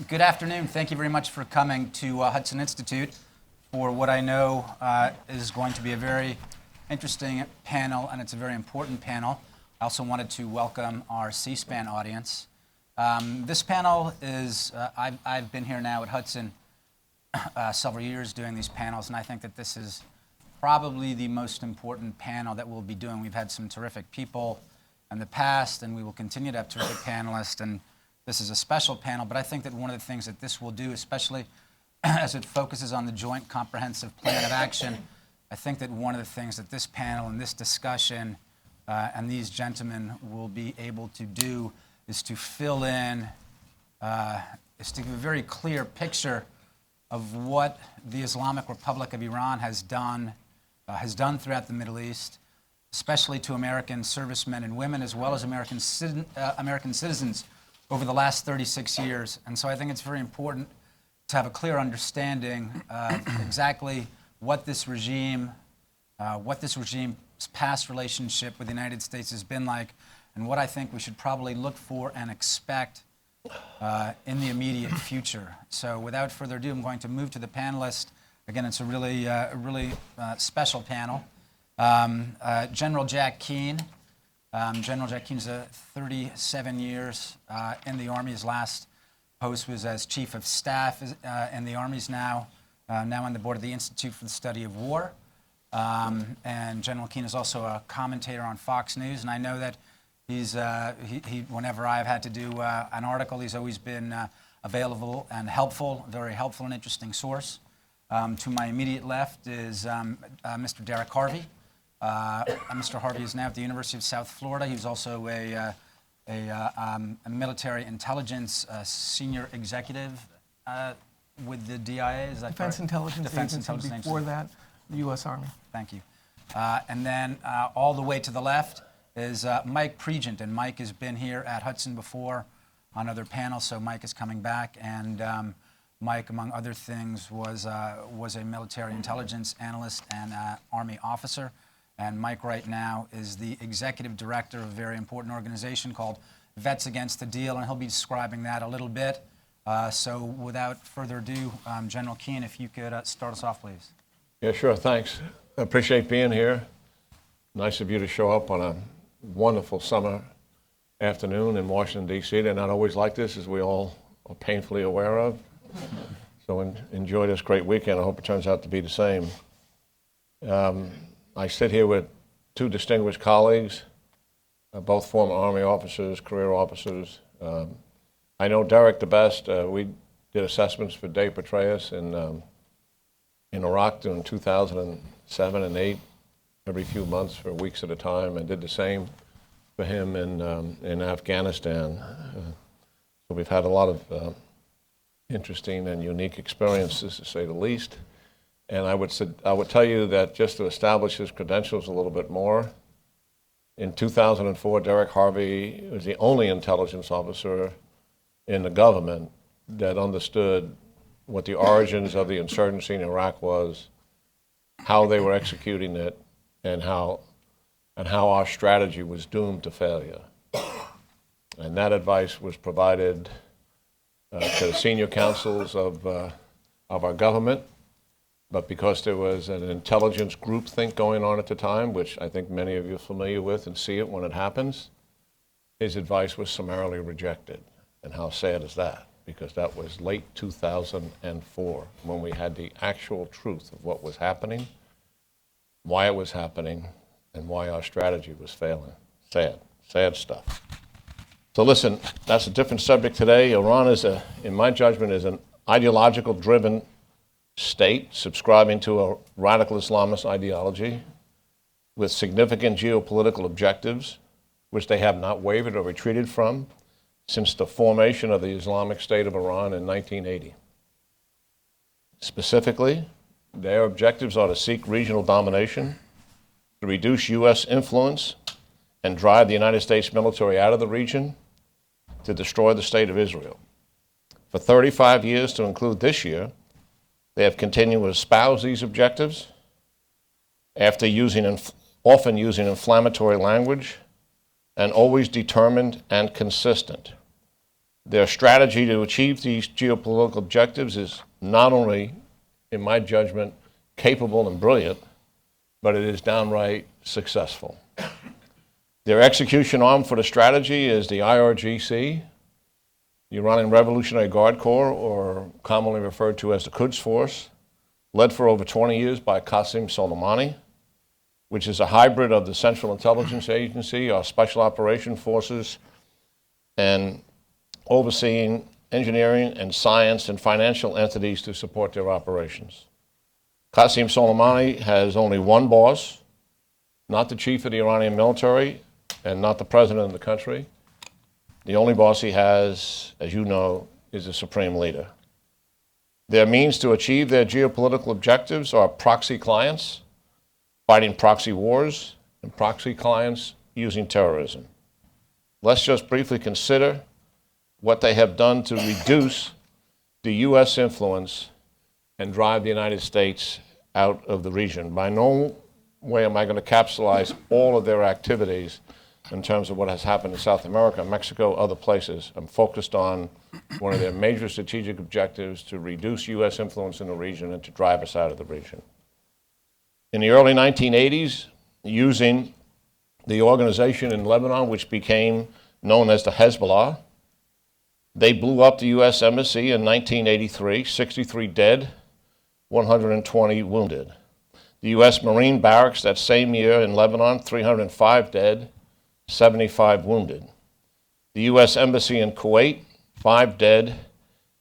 Good afternoon. Thank you very much for coming to Hudson Institute for what I know is going to be a very interesting panel, and it's a very important panel. I also wanted to welcome our C-SPAN audience. This panel is, I've been here now at Hudson several years doing these panels, and I think that this is probably the most important panel that we'll be doing. We've had some terrific people in the past, and we will continue to have terrific panelists, and this is a special panel, but I think that one of the things that this will do, especially as it focuses on the Joint Comprehensive Plan of Action, I think that one of the things that this panel and this discussion and these gentlemen will be able to do is to fill in, is to give a very clear picture of what the Islamic Republic of Iran has done throughout the Middle East, especially to American servicemen and women, as well as American citizens over the last 36 years. And so I think it's very important to have a clear understanding of exactly what this regime's past relationship with the United States has been like, and what I think we should probably look for and expect in the immediate future. So without further ado, I'm going to move to the panelists. Again, it's a really special panel. General Jack Keane. General Jack Keane's 37 years in the Army. His last post was as Chief of Staff in the Army. He's now on the board of the Institute for the Study of War. And General Keane is also a commentator on Fox News. And I know that whenever I've had to do an article, he's always been available and helpful, very helpful and interesting source. To my immediate left is Mr. Derek Harvey. Mr. Harvey is now at the University of South Florida. He's also a military intelligence senior executive with the DIA. Is that Defense correct? Intelligence Defense Agency. Intelligence Before that, the U.S. Army. Thank you. And then all the way to the left is Mike Pregent. And Mike has been here at Hudson before on other panels, so Mike is coming back. And Mike, among other things, was a military intelligence analyst and Army officer. And Mike right now is the executive director of a very important organization called Vets Against the Deal, and he'll be describing that a little bit. So without further ado, General Keane, if you could start us off, please. Yeah, sure, thanks. I appreciate being here. Nice of you to show up on a wonderful summer afternoon in Washington, D.C. They're not always like this, as we all are painfully aware of. So enjoy this great weekend. I hope it turns out to be the same. I sit here with two distinguished colleagues, both former Army officers, career officers. I know Derek the best. We did assessments for Dave Petraeus in Iraq during 2007 and 2008, every few months for weeks at a time, and did the same for him in Afghanistan. So we've had a lot of interesting and unique experiences, to say the least. And I would tell you that just to establish his credentials a little bit more, in 2004, Derek Harvey was the only intelligence officer in the government that understood what the origins of the insurgency in Iraq was, how they were executing it, and how our strategy was doomed to failure. And that advice was provided to the senior councils of our government. But because there was an intelligence groupthink going on at the time, which I think many of you are familiar with and see it when it happens, his advice was summarily rejected. And how sad is that? Because that was late 2004 when we had the actual truth of what was happening, why it was happening, and why our strategy was failing. Sad stuff. So listen, that's a different subject today. Iran is, in my judgment, is an ideological-driven state subscribing to a radical Islamist ideology with significant geopolitical objectives, which they have not wavered or retreated from since the formation of the Islamic State of Iran in 1980. Specifically, their objectives are to seek regional domination, to reduce U.S. influence, and drive the United States military out of the region, to destroy the state of Israel. For 35 years, to include this year, they have continued to espouse these objectives after often using inflammatory language and always determined and consistent. Their strategy to achieve these geopolitical objectives is not only, in my judgment, capable and brilliant, but it is downright successful. Their execution arm for the strategy is the IRGC, the Iranian Revolutionary Guard Corps, or commonly referred to as the Quds Force, led for over 20 years by Qassem Suleimani, which is a hybrid of the Central Intelligence Agency, our Special Operation Forces, and overseeing engineering and science and financial entities to support their operations. Qassem Suleimani has only one boss, not the chief of the Iranian military and not the president of the country. The only boss he has, as you know, is the supreme leader. Their means to achieve their geopolitical objectives are proxy clients, fighting proxy wars, and proxy clients using terrorism. Let's just briefly consider what they have done to reduce the U.S. influence and drive the United States out of the region. By no way am I going to capsulize all of their activities in terms of what has happened in South America, Mexico, other places. I'm focused on one of their major strategic objectives to reduce U.S. influence in the region and to drive us out of the region. In the early 1980s, using the organization in Lebanon, which became known as the Hezbollah, they blew up the U.S. Embassy in 1983, 63 dead, 120 wounded. The U.S. Marine Barracks that same year in Lebanon, 305 dead, 75 wounded. The U.S. Embassy in Kuwait, 5 dead,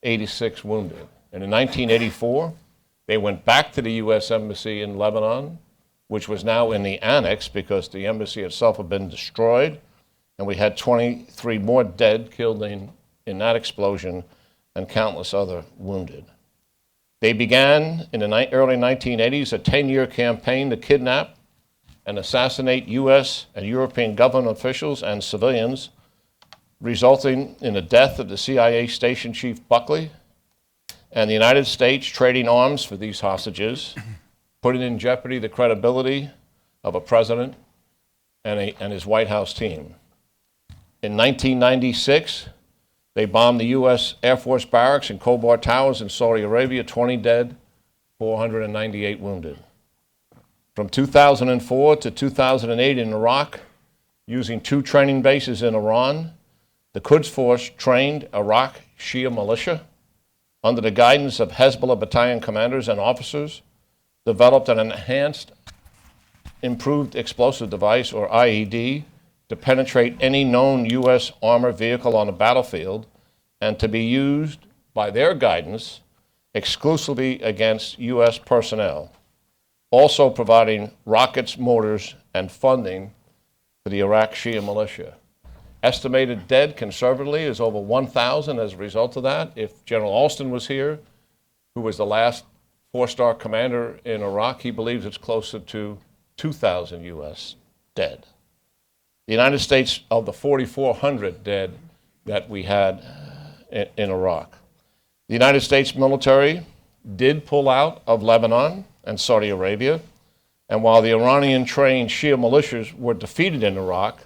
86 wounded. And in 1984, they went back to the U.S. Embassy in Lebanon, which was now in the annex because the embassy itself had been destroyed, and we had 23 more dead killed in that explosion and countless other wounded. They began in the early 1980s a 10-year campaign to kidnap and assassinate U.S. and European government officials and civilians, resulting in the death of the CIA Station Chief Buckley, and the United States trading arms for these hostages, putting in jeopardy the credibility of a president and his White House team. In 1996, they bombed the U.S. Air Force barracks in Khobar Towers in Saudi Arabia, 20 dead, 498 wounded. From 2004 to 2008 in Iraq, using 2 training bases in Iran, the Quds Force trained Iraq Shia militia under the guidance of Hezbollah battalion commanders and officers, developed an enhanced improved explosive device, or IED, to penetrate any known U.S. armored vehicle on the battlefield and to be used, by their guidance, exclusively against U.S. personnel, also providing rockets, mortars, and funding for the Iraq Shia militia. Estimated dead conservatively is over 1,000 as a result of that. If General Alston was here, who was the last 4-star commander in Iraq, he believes it's closer to 2,000 U.S. dead. The United States, of the 4,400 dead that we had in Iraq. The United States military did pull out of Lebanon and Saudi Arabia, and while the Iranian-trained Shia militias were defeated in Iraq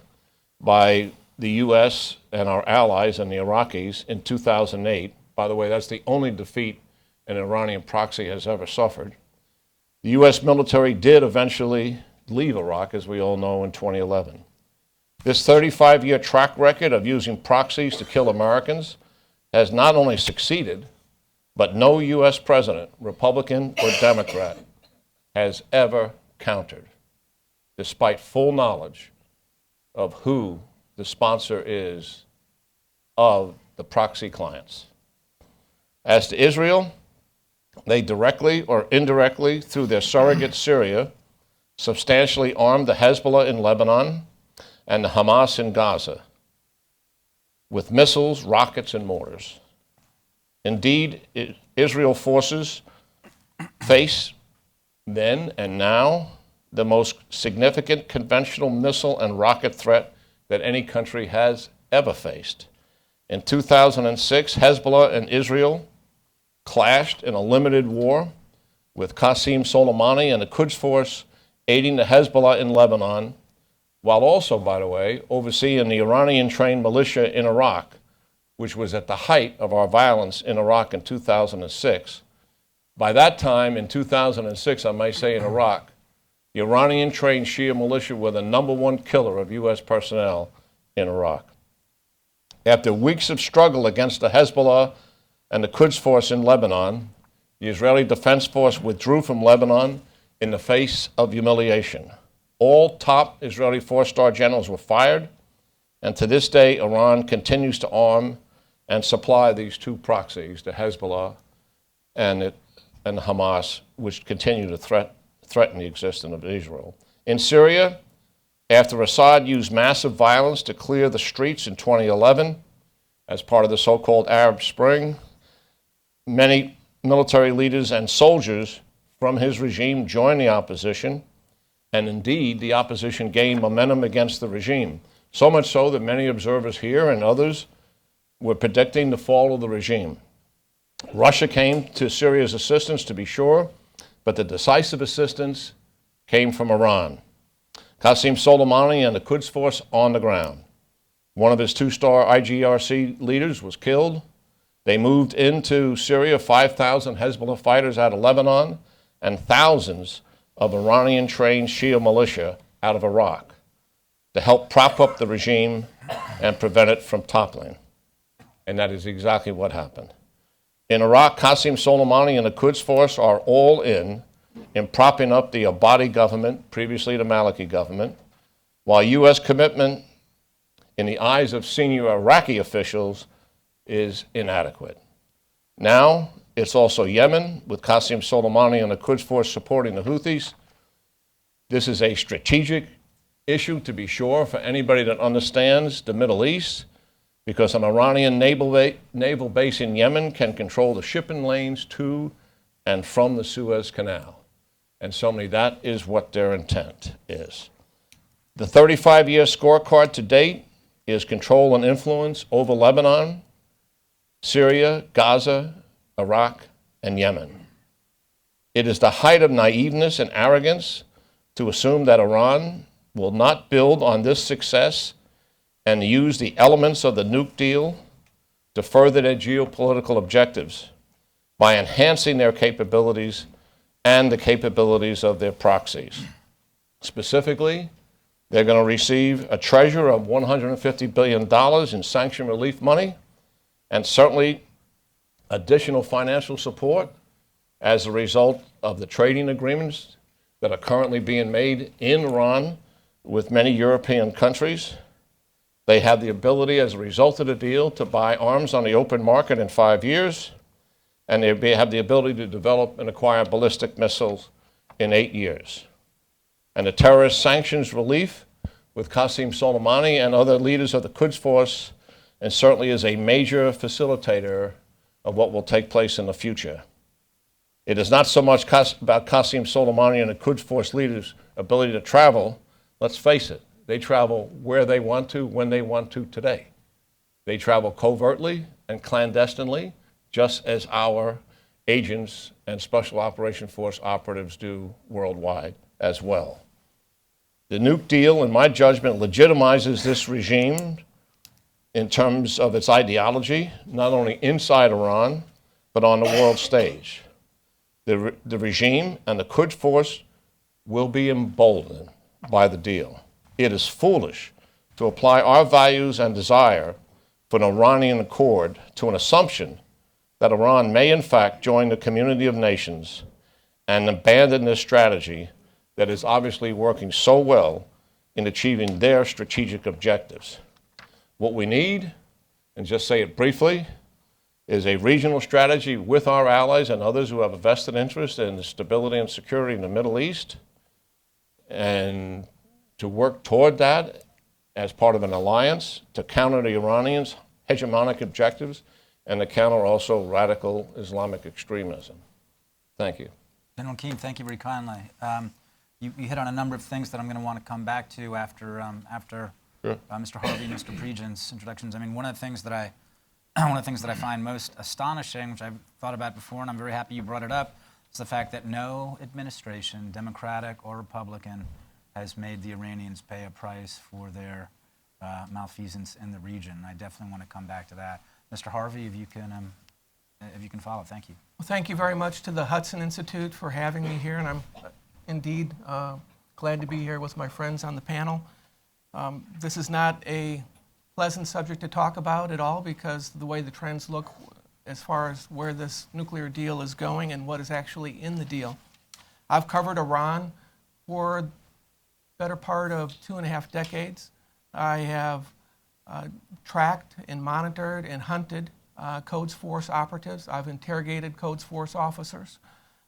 by the U.S. and our allies and the Iraqis in 2008, by the way, that's the only defeat an Iranian proxy has ever suffered, the U.S. military did eventually leave Iraq, as we all know, in 2011. This 35-year track record of using proxies to kill Americans has not only succeeded, but no U.S. president, Republican or Democrat, has ever countered, despite full knowledge of who the sponsor is of the proxy clients. As to Israel, they directly or indirectly, through their surrogate Syria, substantially armed the Hezbollah in Lebanon and the Hamas in Gaza with missiles, rockets, and mortars. Indeed, Israel forces face then and now the most significant conventional missile and rocket threat that any country has ever faced. In 2006, Hezbollah and Israel clashed in a limited war, with Qassem Suleimani and the Quds Force aiding the Hezbollah in Lebanon, while also, by the way, overseeing the Iranian-trained militia in Iraq, which was at the height of our violence in Iraq in 2006. By that time, in 2006, I might say in Iraq, the Iranian-trained Shia militia were the #1 killer of U.S. personnel in Iraq. After weeks of struggle against the Hezbollah and the Quds Force in Lebanon, the Israeli Defense Force withdrew from Lebanon in the face of humiliation. All top Israeli four-star generals were fired, and to this day, Iran continues to arm and supply these two proxies, the Hezbollah and Hamas, which continue to threaten the existence of Israel. In Syria, after Assad used massive violence to clear the streets in 2011 as part of the so-called Arab Spring, many military leaders and soldiers from his regime joined the opposition, and indeed the opposition gained momentum against the regime, so much so that many observers here and others were predicting the fall of the regime. Russia came to Syria's assistance, to be sure, but the decisive assistance came from Iran. Qassem Suleimani and the Quds Force on the ground. One of his two-star IGRC leaders was killed. They moved into Syria 5,000 Hezbollah fighters out of Lebanon and thousands of Iranian-trained Shia militia out of Iraq to help prop up the regime and prevent it from toppling. And that is exactly what happened. In Iraq, Qassem Suleimani and the Quds Force are all in propping up the Abadi government, previously the Maliki government, while U.S. commitment in the eyes of senior Iraqi officials is inadequate. Now, it's also Yemen, with Qassem Suleimani and the Quds Force supporting the Houthis. This is a strategic issue, to be sure, for anybody that understands the Middle East, because an Iranian naval base in Yemen can control the shipping lanes to and from the Suez Canal. And certainly that is what their intent is. The 35-year scorecard to date is control and influence over Lebanon, Syria, Gaza, Iraq, and Yemen. It is the height of naiveness and arrogance to assume that Iran will not build on this success and use the elements of the nuke deal to further their geopolitical objectives by enhancing their capabilities and the capabilities of their proxies. Specifically, they're going to receive a treasure of $150 billion in sanction relief money, and certainly additional financial support as a result of the trading agreements that are currently being made in Iran with many European countries. They have the ability, as a result of the deal, to buy arms on the open market in 5 years, and they have the ability to develop and acquire ballistic missiles in 8 years. And the terrorist sanctions relief with Qassem Suleimani and other leaders of the Quds Force, and certainly is a major facilitator of what will take place in the future. It is not so much about Qassem Suleimani and the Quds Force leaders' ability to travel. Let's face it, they travel where they want to, when they want to today. They travel covertly and clandestinely, just as our agents and Special Operations Force operatives do worldwide as well. The nuke deal, in my judgment, legitimizes this regime in terms of its ideology, not only inside Iran, but on the world stage. The regime and the Quds Force will be emboldened by the deal. It is foolish to apply our values and desire for an Iranian accord to an assumption that Iran may in fact join the community of nations and abandon this strategy that is obviously working so well in achieving their strategic objectives. What we need, and just say it briefly, is a regional strategy with our allies and others who have a vested interest in the stability and security in the Middle East, and to work toward that as part of an alliance to counter the Iranians' hegemonic objectives and to counter also radical Islamic extremism. Thank you. General Keane, thank you very kindly. You hit on a number of things that I'm going to want to come back to after Sure. Mr. Harvey and Mr. Pregent's introductions. I mean, one of the things that I find most astonishing, which I've thought about before, and I'm very happy you brought it up, is the fact that no administration, Democratic or Republican, has made the Iranians pay a price for their malfeasance in the region. I definitely want to come back to that. Mr. Harvey, if you can follow, thank you. Well, thank you very much to the Hudson Institute for having me here, and I'm indeed glad to be here with my friends on the panel. This is not a pleasant subject to talk about at all because the way the trends look as far as where this nuclear deal is going and what is actually in the deal. I've covered Iran for the better part of 2.5 decades. I have tracked and monitored and hunted Codes Force operatives. I've interrogated Codes Force officers.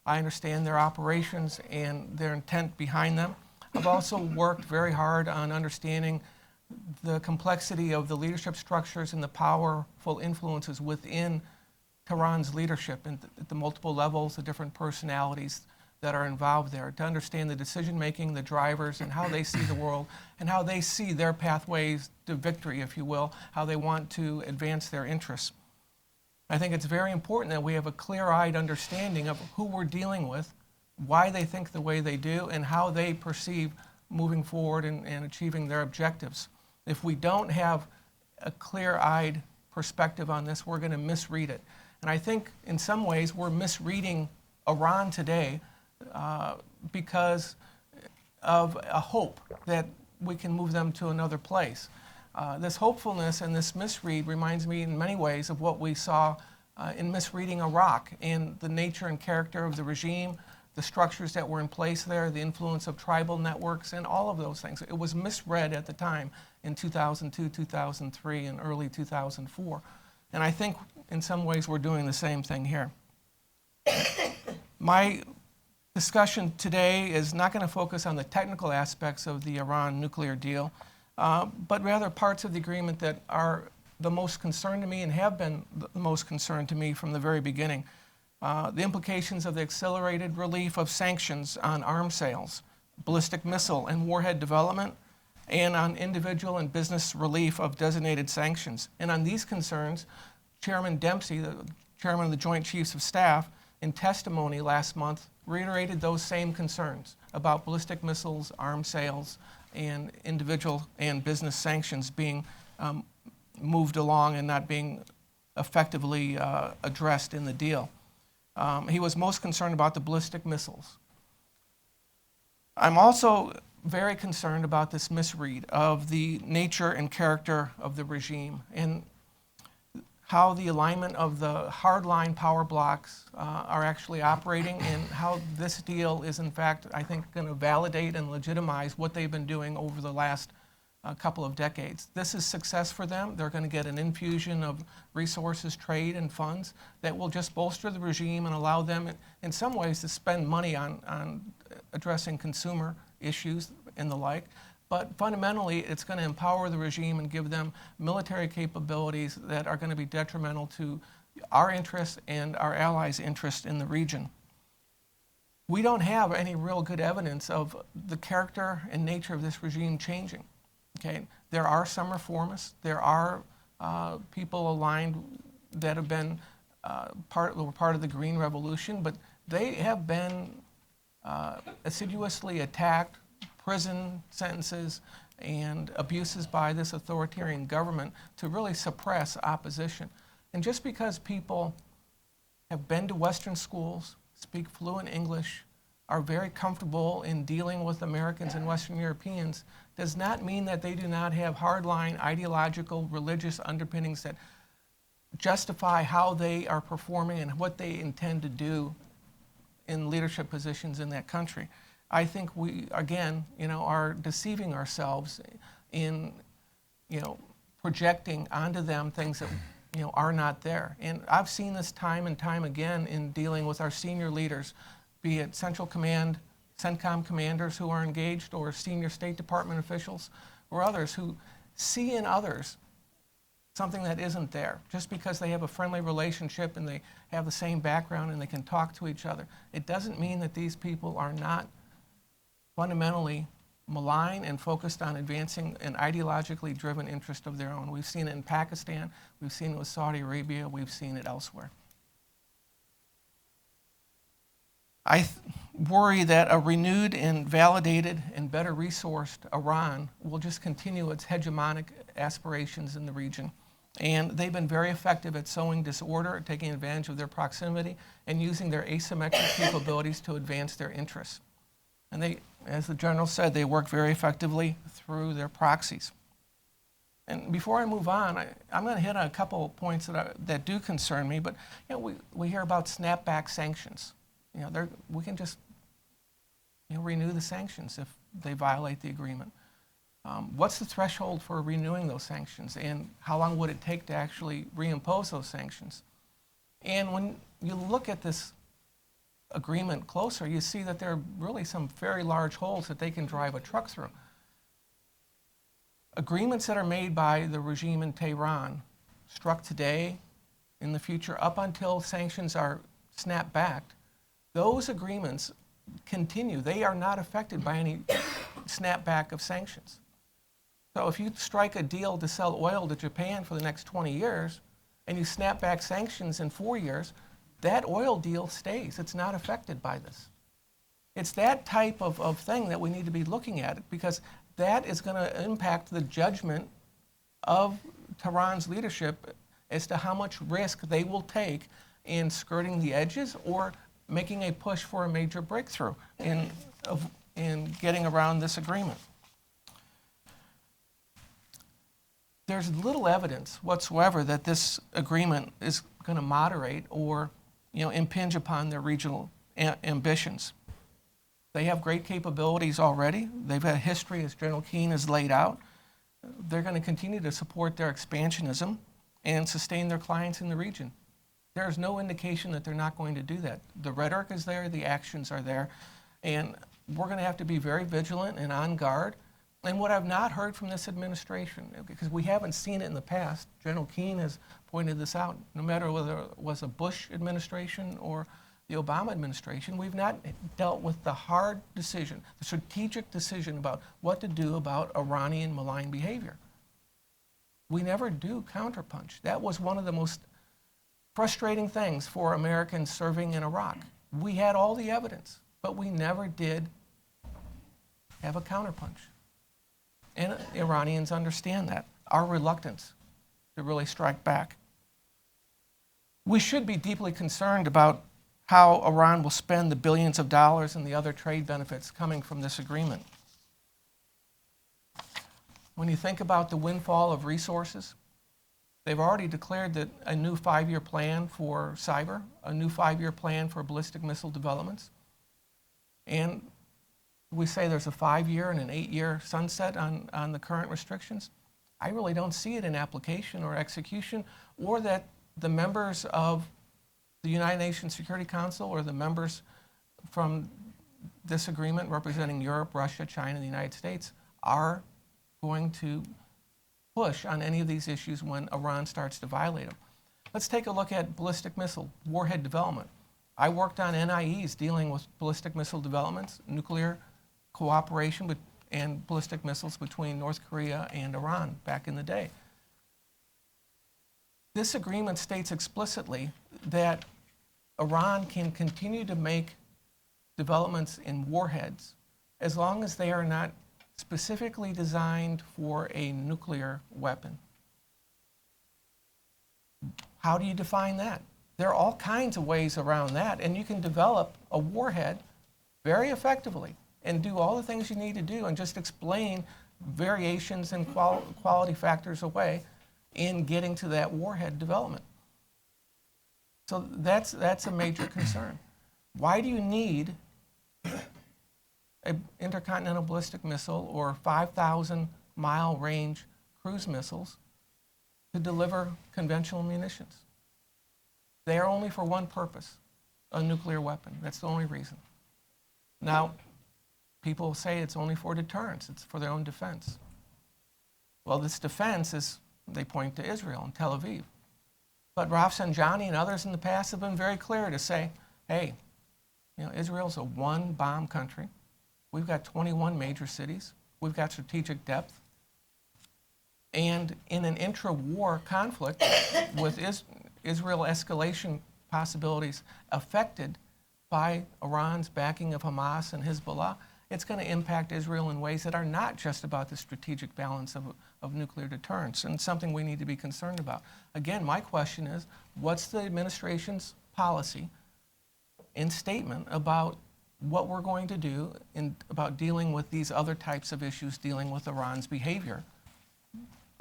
I understand their operations and their intent behind them. I've also worked very hard on understanding the complexity of the leadership structures and the powerful influences within Tehran's leadership and at the multiple levels, the different personalities that are involved there, to understand the decision-making, the drivers, and how they see the world, and how they see their pathways to victory, if you will, how they want to advance their interests. I think it's very important that we have a clear-eyed understanding of who we're dealing with, why they think the way they do, and how they perceive moving forward and achieving their objectives. If we don't have a clear-eyed perspective on this, we're going to misread it. And I think in some ways we're misreading Iran today because of a hope that we can move them to another place. This hopefulness and this misread reminds me in many ways of what we saw in misreading Iraq and the nature and character of the regime, the structures that were in place there, the influence of tribal networks, and all of those things. It was misread at the time in 2002, 2003, and early 2004. And I think in some ways we're doing the same thing here. My discussion today is not going to focus on the technical aspects of the Iran nuclear deal, but rather parts of the agreement that are the most concern to me and have been the most concern to me from the very beginning. The implications of the accelerated relief of sanctions on arms sales, ballistic missile and warhead development, and on individual and business relief of designated sanctions. And on these concerns, Chairman Dempsey, the Chairman of the Joint Chiefs of Staff, in testimony last month, reiterated those same concerns about ballistic missiles, arms sales, and individual and business sanctions being moved along and not being effectively addressed in the deal. He was most concerned about the ballistic missiles. I'm also very concerned about this misread of the nature and character of the regime and how the alignment of the hardline power blocks are actually operating and how this deal is in fact, I think, going to validate and legitimize what they've been doing over the last couple of decades. This is success for them. They're going to get an infusion of resources, trade, and funds that will just bolster the regime and allow them, in some ways, to spend money on addressing consumer issues and the like. But fundamentally, it's going to empower the regime and give them military capabilities that are going to be detrimental to our interests and our allies' interests in the region. We don't have any real good evidence of the character and nature of this regime changing. Okay, there are some reformists. There are people aligned that have been part of the Green Revolution, but they have been assiduously attacked, prison sentences, and abuses by this authoritarian government to really suppress opposition. And just because people have been to Western schools, speak fluent English, are very comfortable in dealing with Americans and Western Europeans, does not mean that they do not have hardline ideological, religious underpinnings that justify how they are performing and what they intend to do in leadership positions in that country. I think we, again, are deceiving ourselves in, projecting onto them things that, are not there. And I've seen this time and time again in dealing with our senior leaders, be it Central Command, CENTCOM commanders who are engaged, or senior State Department officials, or others who see in others something that isn't there. Just because they have a friendly relationship and they have the same background and they can talk to each other, it doesn't mean that these people are not fundamentally malign and focused on advancing an ideologically driven interest of their own. We've seen it in Pakistan, we've seen it with Saudi Arabia, we've seen it elsewhere. I worry that a renewed and validated and better resourced Iran will just continue its hegemonic aspirations in the region And they've been very effective at sowing disorder, taking advantage of their proximity, and using their asymmetric capabilities to advance their interests. And they, as the general said, they work very effectively through their proxies. And before I move on, I'm going to hit on a couple of points that do concern me. But we hear about snapback sanctions. We can just renew the sanctions if they violate the agreement. What's the threshold for renewing those sanctions, and how long would it take to actually reimpose those sanctions? And when you look at this agreement closer, you see that there are really some very large holes that they can drive a truck through. Agreements that are made by the regime in Tehran, struck today, in the future, up until sanctions are snapped back, those agreements continue. They are not affected by any snapback of sanctions. So if you strike a deal to sell oil to Japan for the next 20 years, and you snap back sanctions in 4 years, that oil deal stays. It's not affected by this. It's that type of thing that we need to be looking at, because that is going to impact the judgment of Tehran's leadership as to how much risk they will take in skirting the edges or making a push for a major breakthrough in getting around this agreement. There's little evidence whatsoever that this agreement is going to moderate or impinge upon their regional ambitions. They have great capabilities already. They've had a history, as General Keane has laid out. They're going to continue to support their expansionism and sustain their clients in the region. There's no indication that they're not going to do that. The rhetoric is there, the actions are there, and we're going to have to be very vigilant and on guard. And what I've not heard from this administration, because we haven't seen it in the past, General Keane has pointed this out, no matter whether it was a Bush administration or the Obama administration, we've not dealt with the hard decision, the strategic decision about what to do about Iranian malign behavior. We never do counterpunch. That was one of the most frustrating things for Americans serving in Iraq. We had all the evidence, but we never did have a counterpunch. And Iranians understand that, our reluctance to really strike back. We should be deeply concerned about how Iran will spend the billions of dollars and the other trade benefits coming from this agreement. When you think about the windfall of resources, they've already declared that a new 5-year plan for cyber, a new 5-year plan for ballistic missile developments, and we say there's a 5-year and an 8-year sunset on the current restrictions. I really don't see it in application or execution, or that the members of the United Nations Security Council or the members from this agreement representing Europe, Russia, China, and the United States are going to push on any of these issues when Iran starts to violate them. Let's take a look at ballistic missile warhead development. I worked on NIEs dealing with ballistic missile developments, nuclear cooperation and ballistic missiles between North Korea and Iran back in the day. This agreement states explicitly that Iran can continue to make developments in warheads as long as they are not specifically designed for a nuclear weapon. How do you define that? There are all kinds of ways around that, and you can develop a warhead very effectively and do all the things you need to do and just explain variations and quality factors away in getting to that warhead development. So that's a major concern. Why do you need an intercontinental ballistic missile or 5,000-mile range cruise missiles to deliver conventional munitions? They are only for one purpose, a nuclear weapon. That's the only reason. Now, people say it's only for deterrence. It's for their own defense. Well, this defense is, they point to Israel and Tel Aviv. But Rafsanjani and others in the past have been very clear to say, hey, Israel's a one-bomb country. We've got 21 major cities. We've got strategic depth. And in an intra-war conflict with Israel escalation possibilities affected by Iran's backing of Hamas and Hezbollah, it's going to impact Israel in ways that are not just about the strategic balance of nuclear deterrence, and something we need to be concerned about. Again, my question is, what's the administration's policy and statement about what we're going to do about dealing with these other types of issues, dealing with Iran's behavior?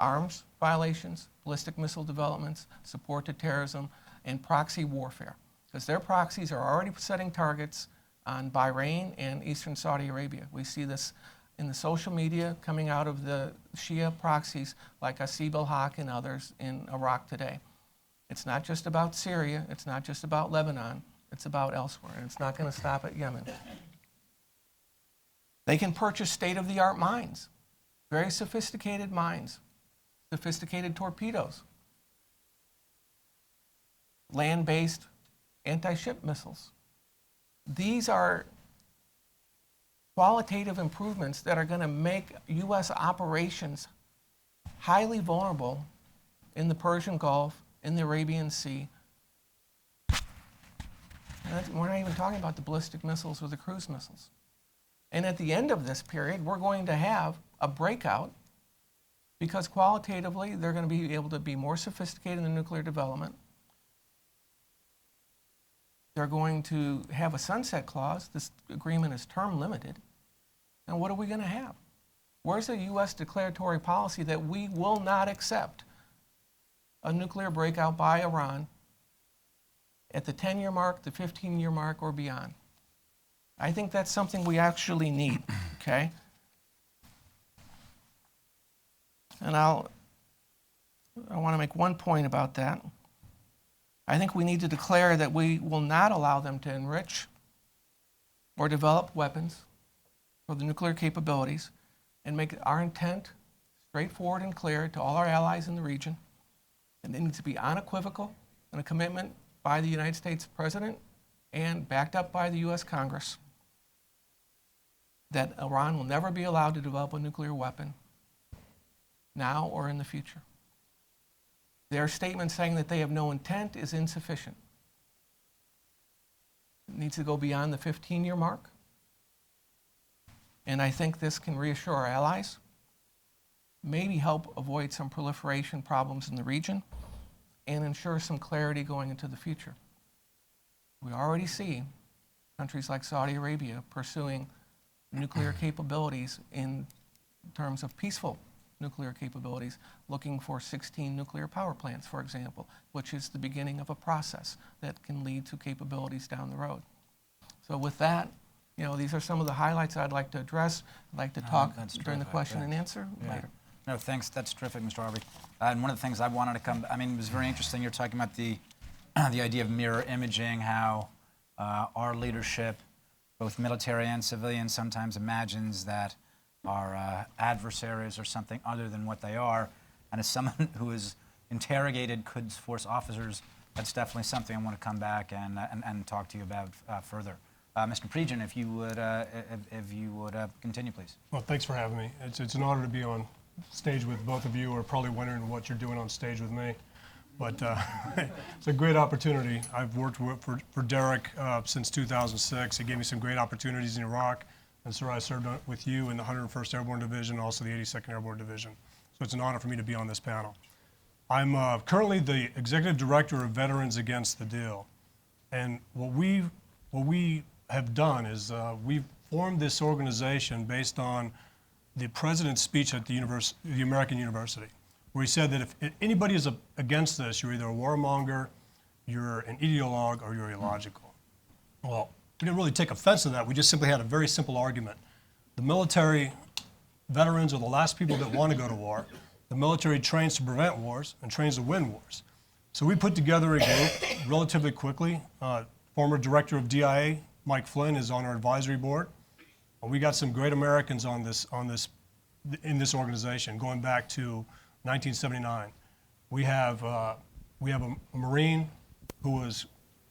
Arms violations, ballistic missile developments, support to terrorism, and proxy warfare. Because their proxies are already setting targets on Bahrain and Eastern Saudi Arabia. We see this in the social media coming out of the Shia proxies like Asib al-Haq and others in Iraq today. It's not just about Syria, it's not just about Lebanon, it's about elsewhere, and it's not going to stop at Yemen. They can purchase state-of-the-art mines, very sophisticated mines, sophisticated torpedoes, land-based anti-ship missiles. These are qualitative improvements that are going to make U.S. operations highly vulnerable in the Persian Gulf, in the Arabian Sea. And we're not even talking about the ballistic missiles or the cruise missiles. And at the end of this period, we're going to have a breakout because qualitatively, they're going to be able to be more sophisticated in the nuclear development. They're going to have a sunset clause. This agreement is term limited. And what are we going to have? Where's the U.S. declaratory policy that we will not accept a nuclear breakout by Iran at the 10-year mark, the 15-year mark, or beyond? I think that's something we actually need, okay? And I want to make one point about that. I think we need to declare that we will not allow them to enrich or develop weapons for the nuclear capabilities, and make our intent straightforward and clear to all our allies in the region. And it needs to be unequivocal and a commitment by the United States President and backed up by the U.S. Congress that Iran will never be allowed to develop a nuclear weapon now or in the future. Their statement saying that they have no intent is insufficient. It needs to go beyond the 15-year mark. And I think this can reassure our allies, maybe help avoid some proliferation problems in the region, and ensure some clarity going into the future. We already see countries like Saudi Arabia pursuing nuclear capabilities in terms of peaceful nuclear capabilities, looking for 16 nuclear power plants, for example, which is the beginning of a process that can lead to capabilities down the road. So with that, you know, these are some of the highlights I'd like to address. I'd like to talk during the question and answer later. No, thanks. That's terrific, Mr. Harvey. And one of the things I wanted to come, I mean, it was very interesting. You're talking about the idea of mirror imaging, how our leadership, both military and civilian, sometimes imagines that our adversaries are something other than what they are. And as someone who is interrogated Quds Force officers, that's definitely something I want to come back and talk to you about further. Mr. Pregent, if you would continue, please. Well, thanks for having me. It's an honor to be on stage with both of you. Are probably wondering what you're doing on stage with me, but it's a great opportunity. I've worked for Derek since 2006. He gave me some great opportunities in Iraq, and sir, I served with you in the 101st Airborne Division, also the 82nd Airborne Division. So it's an honor for me to be on this panel. I'm currently the Executive Director of Veterans Against the Deal, and what we have done is we've formed this organization based on the president's speech at the American University, where he said that if anybody is against this, you're either a warmonger, you're an ideologue, or you're illogical. Well, we didn't really take offense to that. We just simply had a very simple argument. The military veterans are the last people that want to go to war. The military trains to prevent wars and trains to win wars. So we put together a group relatively quickly. Former director of DIA, Mike Flynn, is on our advisory board. We got some great Americans in this organization going back to 1979. We have a Marine who was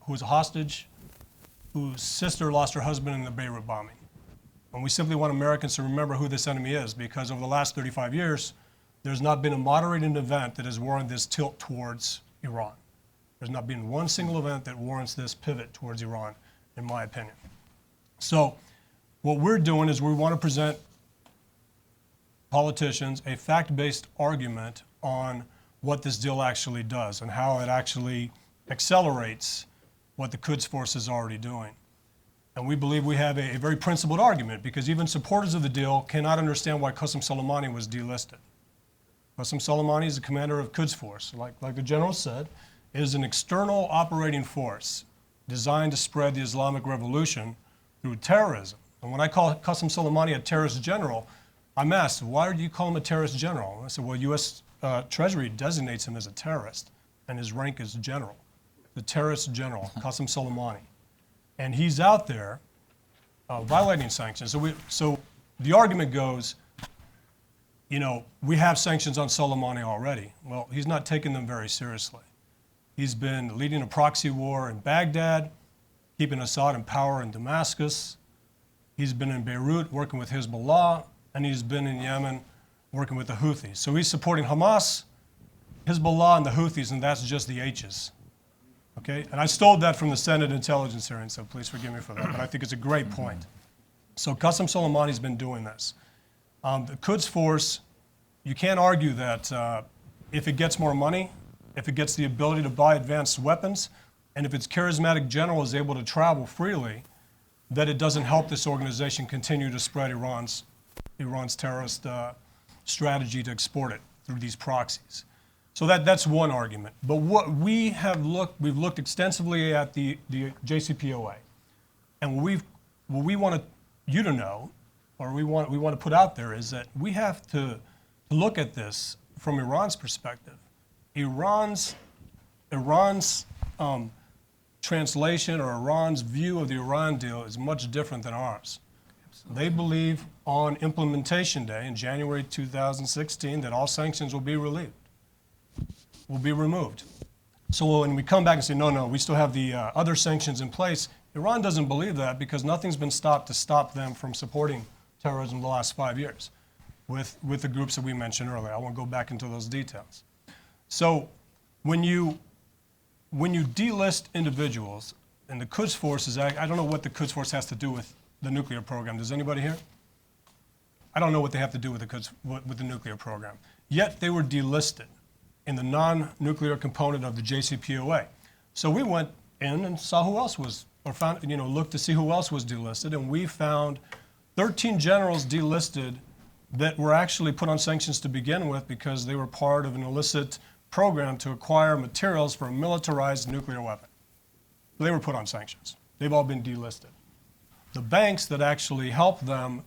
a hostage, whose sister lost her husband in the Beirut bombing. And we simply want Americans to remember who this enemy is, because over the last 35 years, there's not been a moderating event that has warranted this tilt towards Iran. There's not been one single event that warrants this pivot towards Iran, in my opinion. So what we're doing is we want to present politicians a fact-based argument on what this deal actually does and how it actually accelerates what the Quds Force is already doing. And we believe we have a very principled argument, because even supporters of the deal cannot understand why Qassem Suleimani was delisted. Qassem Suleimani is the commander of Quds Force. Like the general said, it is an external operating force designed to spread the Islamic Revolution through terrorism. And when I call Qassem Suleimani a terrorist general, I'm asked, why do you call him a terrorist general? And I said, well, U.S. Treasury designates him as a terrorist, and his rank is general. The terrorist general, Qassem Suleimani. And he's out there violating sanctions. So the argument goes, you know, we have sanctions on Soleimani already. Well, he's not taking them very seriously. He's been leading a proxy war in Baghdad, keeping Assad in power in Damascus. He's been in Beirut working with Hezbollah, and he's been in Yemen working with the Houthis. So he's supporting Hamas, Hezbollah, and the Houthis, and that's just the H's. Okay? And I stole that from the Senate Intelligence hearing, so please forgive me for that, but I think it's a great point. So Qassem Soleimani's been doing this. The Quds Force, you can't argue that if it gets more money, if it gets the ability to buy advanced weapons, and if its charismatic general is able to travel freely, that it doesn't help this organization continue to spread Iran's terrorist strategy to export it through these proxies. So that's one argument. But what we've looked extensively at the JCPOA, and what we want you to know, or we want to put out there, is that we have to look at this from Iran's perspective. Iran's translation or Iran's view of the Iran deal is much different than ours. Absolutely. They believe on implementation day in January 2016 that all sanctions will be removed. So when we come back and say, no, we still have the other sanctions in place, Iran doesn't believe that, because nothing's been stopped to stop them from supporting terrorism the last 5 years with the groups that we mentioned earlier. I won't go back into those details. So when you delist individuals, and the Quds Force is, I don't know what the Quds Force has to do with the nuclear program. Does anybody here? I don't know what they have to do with the nuclear program. Yet they were delisted in the non-nuclear component of the JCPOA. So we went in and saw who else was, or found, looked to see who else was delisted, and we found 13 generals delisted that were actually put on sanctions to begin with because they were part of an illicit program to acquire materials for a militarized nuclear weapon. They were put on sanctions. They've all been delisted. The banks that actually helped them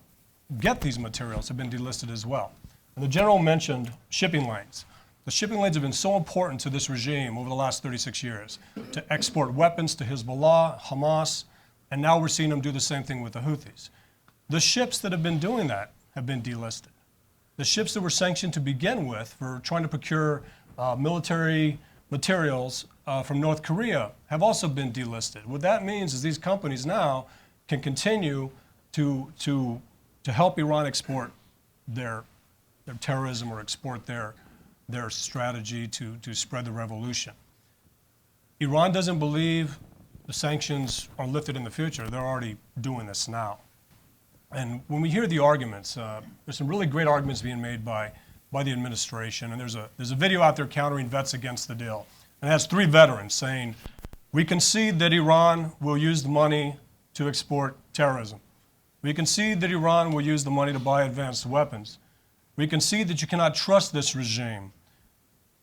get these materials have been delisted as well. And the general mentioned shipping lanes. The shipping lanes have been so important to this regime over the last 36 years to export weapons to Hezbollah, Hamas, and now we're seeing them do the same thing with the Houthis. The ships that have been doing that have been delisted. The ships that were sanctioned to begin with for trying to procure military materials from North Korea have also been delisted. What that means is these companies now can continue to help Iran export their terrorism or export their strategy to spread the revolution. Iran doesn't believe the sanctions are lifted in the future. They're already doing this now. And when we hear the arguments, there's some really great arguments being made by the administration. And there's a video out there countering vets against the deal. And it has 3 veterans saying, we concede that Iran will use the money to export terrorism. We concede that Iran will use the money to buy advanced weapons. We concede that you cannot trust this regime.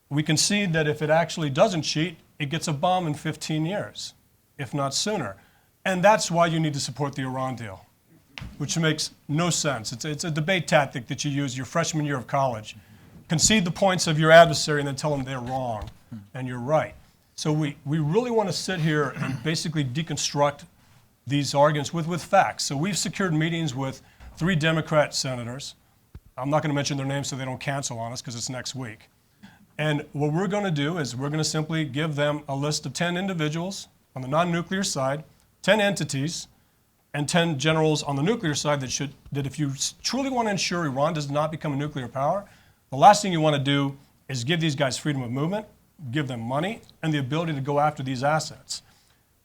We concede that if it actually doesn't cheat, it gets a bomb in 15 years, if not sooner. And that's why you need to support the Iran deal, which makes no sense. It's a debate tactic that you use your freshman year of college. Concede the points of your adversary and then tell them they're wrong and you're right. So we really want to sit here and basically deconstruct these arguments with facts. So we've secured meetings with 3 Democrat senators. I'm not going to mention their names so they don't cancel on us because it's next week. And what we're going to do is we're going to simply give them a list of 10 individuals on the non-nuclear side, 10 entities, and 10 generals on the nuclear side that if you truly want to ensure Iran does not become a nuclear power, the last thing you want to do is give these guys freedom of movement, give them money, and the ability to go after these assets.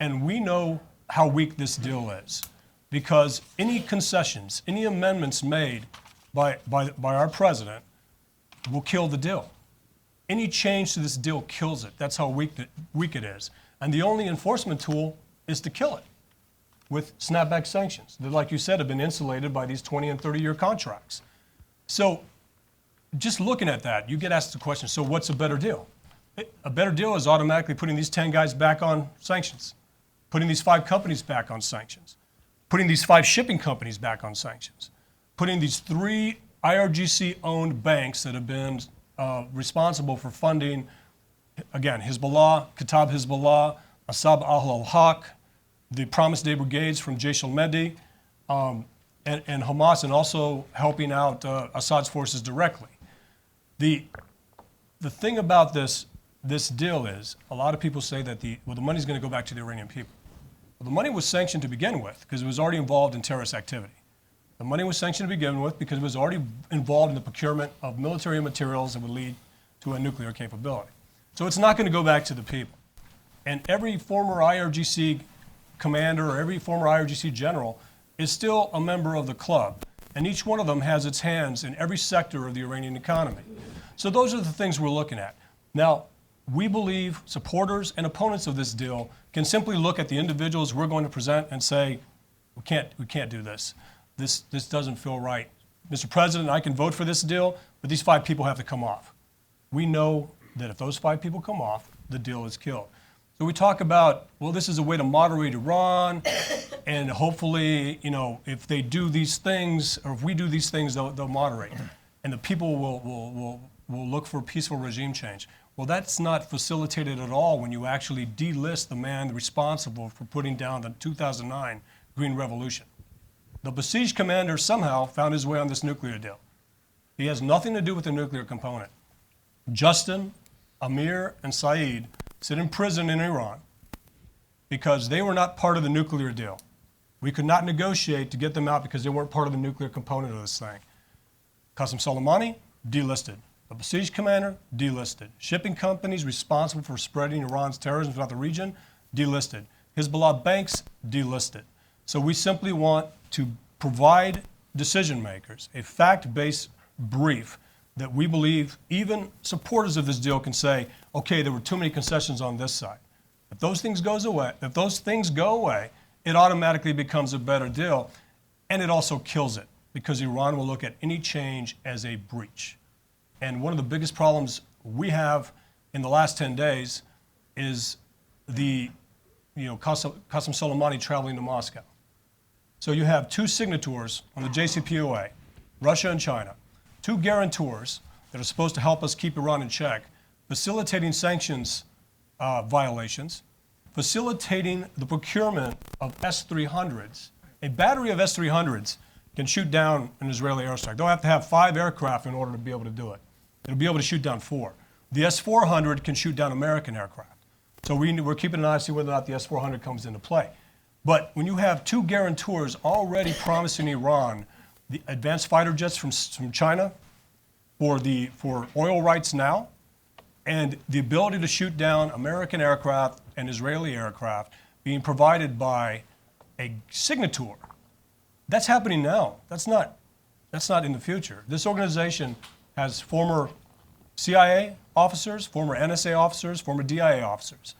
And we know how weak this deal is because any concessions, any amendments made by our president will kill the deal. Any change to this deal kills it. That's how weak it is. And the only enforcement tool is to kill it with snapback sanctions that, like you said, have been insulated by these 20 and 30-year contracts. So just looking at that, you get asked the question, so what's a better deal? A better deal is automatically putting these 10 guys back on sanctions, putting these 5 companies back on sanctions, putting these 5 shipping companies back on sanctions, putting these 3 IRGC-owned banks that have been responsible for funding, again, Hezbollah, Kataib Hezbollah, Asab al-Haq, the Promised Day Brigades from Jaish al-Mahdi, and Hamas, and also helping out Assad's forces directly. The thing about this deal is, a lot of people say that the money's going to go back to the Iranian people. Well, the money was sanctioned to begin with because it was already involved in terrorist activity. The money was sanctioned to begin with because it was already involved in the procurement of military materials that would lead to a nuclear capability. So it's not going to go back to the people. And every former IRGC commander or every former IRGC general is still a member of the club. And each one of them has its hands in every sector of the Iranian economy. So those are the things we're looking at. Now, we believe supporters and opponents of this deal can simply look at the individuals we're going to present and say, we can't do this. This doesn't feel right. Mr. President, I can vote for this deal, but these 5 people have to come off. We know that if those 5 people come off, the deal is killed. So we talk about, well, this is a way to moderate Iran, and hopefully, if they do these things, or if we do these things, they'll moderate. And the people will look for peaceful regime change. Well, that's not facilitated at all when you actually delist the man responsible for putting down the 2009 Green Revolution. The besieged commander somehow found his way on this nuclear deal. He has nothing to do with the nuclear component. Justin, Amir, and Saeed sit in prison in Iran because they were not part of the nuclear deal. We could not negotiate to get them out because they weren't part of the nuclear component of this thing. Qassem Suleimani, delisted. The besieged commander, delisted. Shipping companies responsible for spreading Iran's terrorism throughout the region, delisted. Hezbollah banks, delisted. So we simply want to provide decision makers a fact-based brief that we believe even supporters of this deal can say, okay, there were too many concessions on this side. If those things go away, it automatically becomes a better deal, and it also kills it because Iran will look at any change as a breach. And one of the biggest problems we have in the last 10 days is Qassem Suleimani traveling to Moscow. So you have 2 signatories on the JCPOA, Russia and China, 2 guarantors that are supposed to help us keep Iran in check, facilitating sanctions violations, facilitating the procurement of S-300s. A battery of S-300s can shoot down an Israeli airstrike. They'll have to have 5 aircraft in order to be able to do it. It'll be able to shoot down 4. The S-400 can shoot down American aircraft. So we're keeping an eye to see whether or not the S-400 comes into play. But when you have 2 guarantors already promising Iran the advanced fighter jets from China for oil rights now, and the ability to shoot down American aircraft and Israeli aircraft being provided by a signator, that's happening now. That's not in the future. This organization has former CIA officers, former NSA officers, former DIA officers.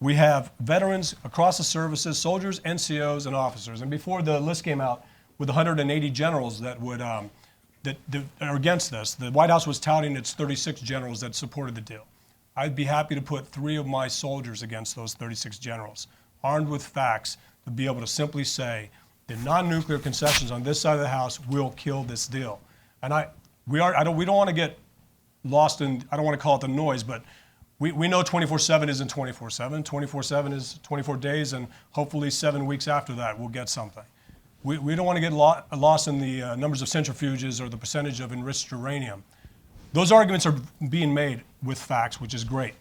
We have veterans across the services, soldiers, NCOs, and officers. And before the list came out with 180 generals that are against this, the White House was touting its 36 generals that supported the deal. I'd be happy to put 3 of my soldiers against those 36 generals, armed with facts, to be able to simply say the non-nuclear concessions on this side of the house will kill this deal. And we don't want to get lost in, I don't want to call it the noise, but we know 24/7 isn't 24/7. 24/7 is 24 days, and hopefully 7 weeks after that we'll get something. We don't want to get lost in the numbers of centrifuges or the percentage of enriched uranium. Those arguments are being made with facts, which is great.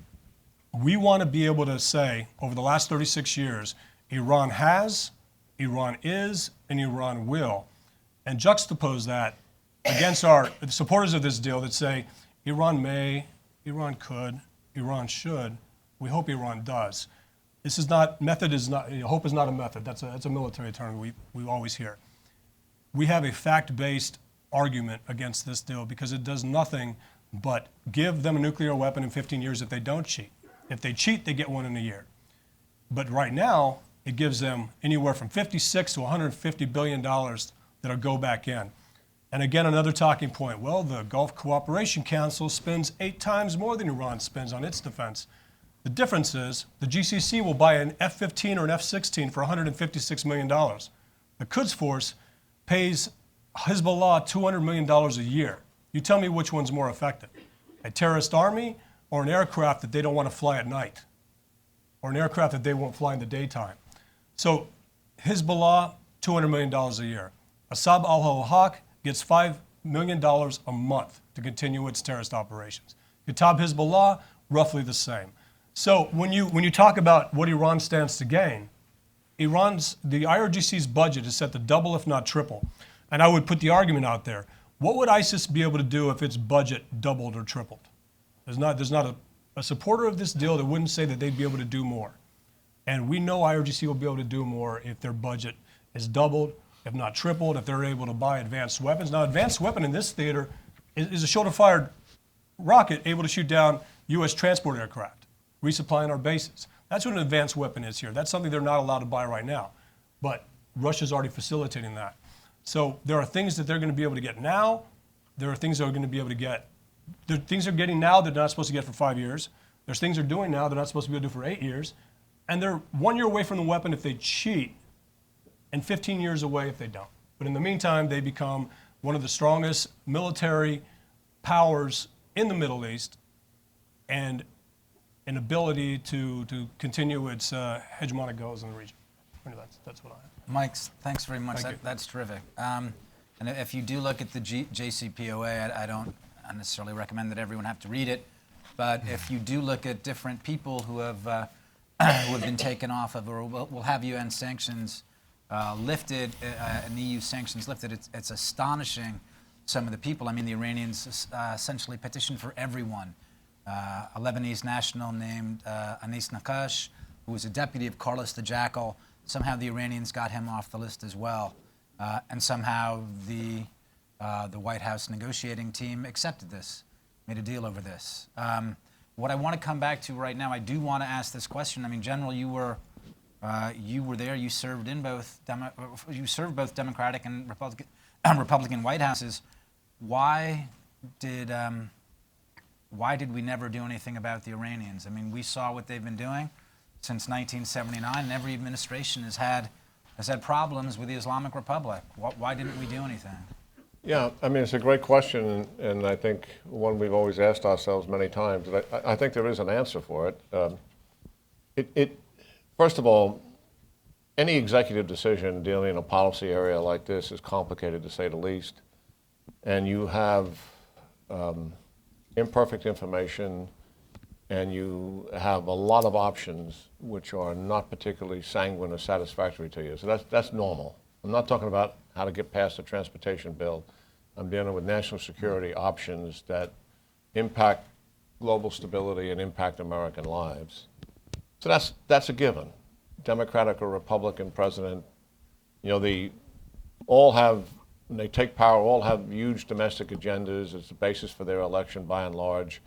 We want to be able to say, over the last 36 years, Iran has, Iran is, and Iran will, and juxtapose that against the supporters of this deal that say, Iran may, Iran could, Iran should. We hope Iran does. This is not, hope is not a method. That's a military term we always hear. We have a fact-based argument against this deal because it does nothing but give them a nuclear weapon in 15 years if they don't cheat. If they cheat, they get one in a year. But right now, it gives them anywhere from $56 to $150 billion that'll go back in. And again, another talking point. Well, the Gulf Cooperation Council spends 8 times more than Iran spends on its defense. The difference is the GCC will buy an F-15 or an F-16 for $156 million. The Quds Force pays Hezbollah $200 million a year. You tell me which one's more effective, a terrorist army or an aircraft that they don't want to fly at night, or an aircraft that they won't fly in the daytime. So Hezbollah, $200 million a year. Assad al-Haq gets $5 million a month to continue its terrorist operations. Kataib Hezbollah, roughly the same. So when you talk about what Iran stands to gain, the IRGC's budget is set to double, if not triple. And I would put the argument out there. What would ISIS be able to do if its budget doubled or tripled? There's not a supporter of this deal that wouldn't say that they'd be able to do more. And we know IRGC will be able to do more if their budget is doubled, if not tripled, if they're able to buy advanced weapons. Now, advanced weapon in this theater is a shoulder-fired rocket able to shoot down U.S. transport aircraft, resupplying our bases. That's what an advanced weapon is here. That's something they're not allowed to buy right now. But Russia's already facilitating that. So there are things that they're going to be able to get now. There are things they're going to be able to get. There are things they're getting now they're not supposed to get for 5 years. There's things they're doing now they're not supposed to be able to do for 8 years. And they're 1 year away from the weapon if they cheat, and 15 years away if they don't. But in the meantime, they become one of the strongest military powers in the Middle East and an ability to continue its hegemonic goals in the region. That's what I have. Mike, thanks very much. Thank you. That's terrific. And if you do look at the JCPOA, I don't necessarily recommend that everyone have to read it, but if you do look at different people who have been taken off of or will have UN sanctions lifted, and EU sanctions lifted, it's astonishing, some of the people. I mean, the Iranians essentially petitioned for everyone. A Lebanese national named Anis Nakash, who was a deputy of Carlos the Jackal. Somehow the Iranians got him off the list as well. And somehow the White House negotiating team accepted this, made a deal over this. What I want to come back to right now, I do want to ask this question. I mean, General, you were there. You served in both. You served both Democratic and Republican White Houses. Why did we never do anything about the Iranians? I mean, we saw what they've been doing since 1979, and every administration has had problems with the Islamic Republic. Why didn't we do anything? Yeah, I mean, it's a great question, and I think one we've always asked ourselves many times. I think there is an answer for it. First of all, any executive decision dealing in a policy area like this is complicated, to say the least, and you have imperfect information, and you have a lot of options which are not particularly sanguine or satisfactory to you. So that's normal. I'm not talking about how to get past the transportation bill. I'm dealing with national security options that impact global stability and impact American lives. So that's a given. Democratic or Republican president, they all have, when they take power, all have huge domestic agendas. It's the basis for their election by and large.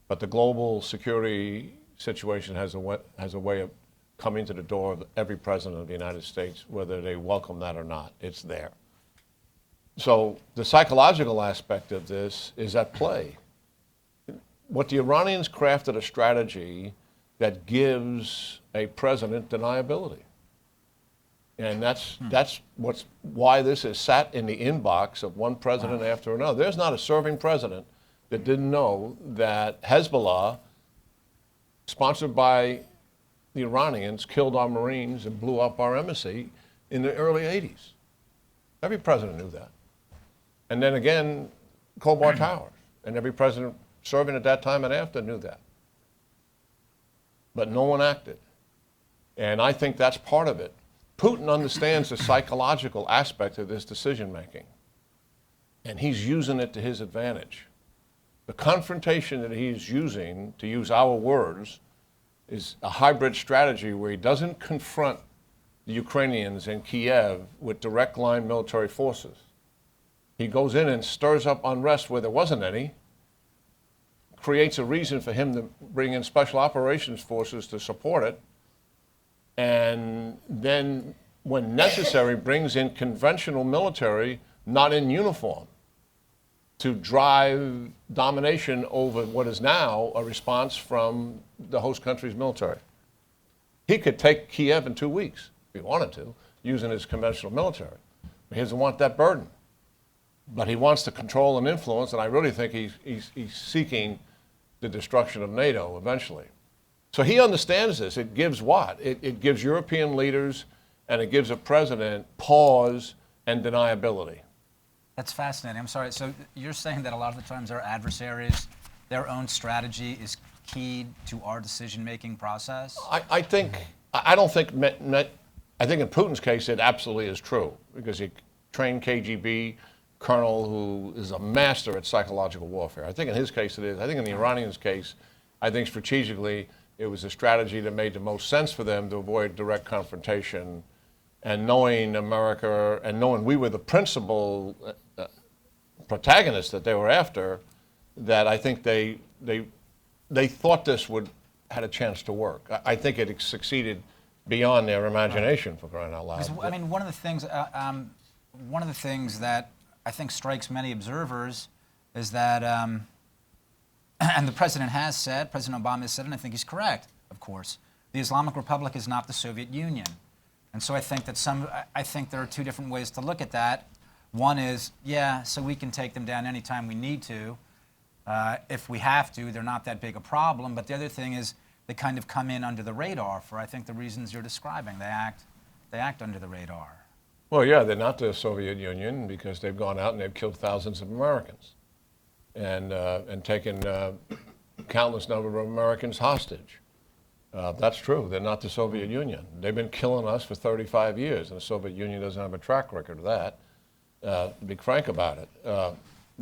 But the global security situation has a way of coming to the door of every president of the United States, whether they welcome that or not. It's there. So the psychological aspect of this is at play. What the Iranians crafted a strategy that gives a president deniability. And that's why this is sat in the inbox of one president after another. There's not a serving president that didn't know that Hezbollah, sponsored by the Iranians, killed our Marines and blew up our embassy in the early 80s. Every president knew that. And then again, Khobar Towers. And every president serving at that time and after knew that. But no one acted. And I think that's part of it. Putin understands the psychological aspect of this decision making. And he's using it to his advantage. The confrontation that he's using, to use our words, is a hybrid strategy where he doesn't confront the Ukrainians in Kiev with direct line military forces. He goes in and stirs up unrest where there wasn't any, creates a reason for him to bring in special operations forces to support it, and then, when necessary, brings in conventional military not in uniform to drive domination over what is now a response from the host country's military. He could take Kiev in 2 weeks, if he wanted to, using his conventional military. But he doesn't want that burden. But he wants to control and influence, and I really think he's seeking the destruction of NATO eventually. So he understands this. It gives what? It gives European leaders and it gives a president pause and deniability. That's fascinating. I'm sorry. So you're saying that a lot of the times our adversaries, their own strategy is keyed to our decision-making process? I think in Putin's case it absolutely is true, because he trained KGB colonel who is a master at psychological warfare. I think in his case it is. I think in the Iranians' case, I think strategically it was a strategy that made the most sense for them to avoid direct confrontation. And knowing America and knowing we were the principal protagonists that they were after, that I think they thought this had a chance to work. I think it succeeded beyond their imagination, for crying out loud. I mean, one of the things that I think strikes many observers is that, and the president has said, President Obama has said, and I think he's correct, of course, the Islamic Republic is not the Soviet Union. And so I think there are two different ways to look at that. One is, yeah, so we can take them down anytime we need to. If we have to, they're not that big a problem. But the other thing is they kind of come in under the radar for, I think, the reasons you're describing. They act under the radar. Well, yeah, they're not the Soviet Union because they've gone out and they've killed thousands of Americans and taken countless number of Americans hostage. That's true. They're not the Soviet Union. They've been killing us for 35 years, and the Soviet Union doesn't have a track record of that, to be frank about it.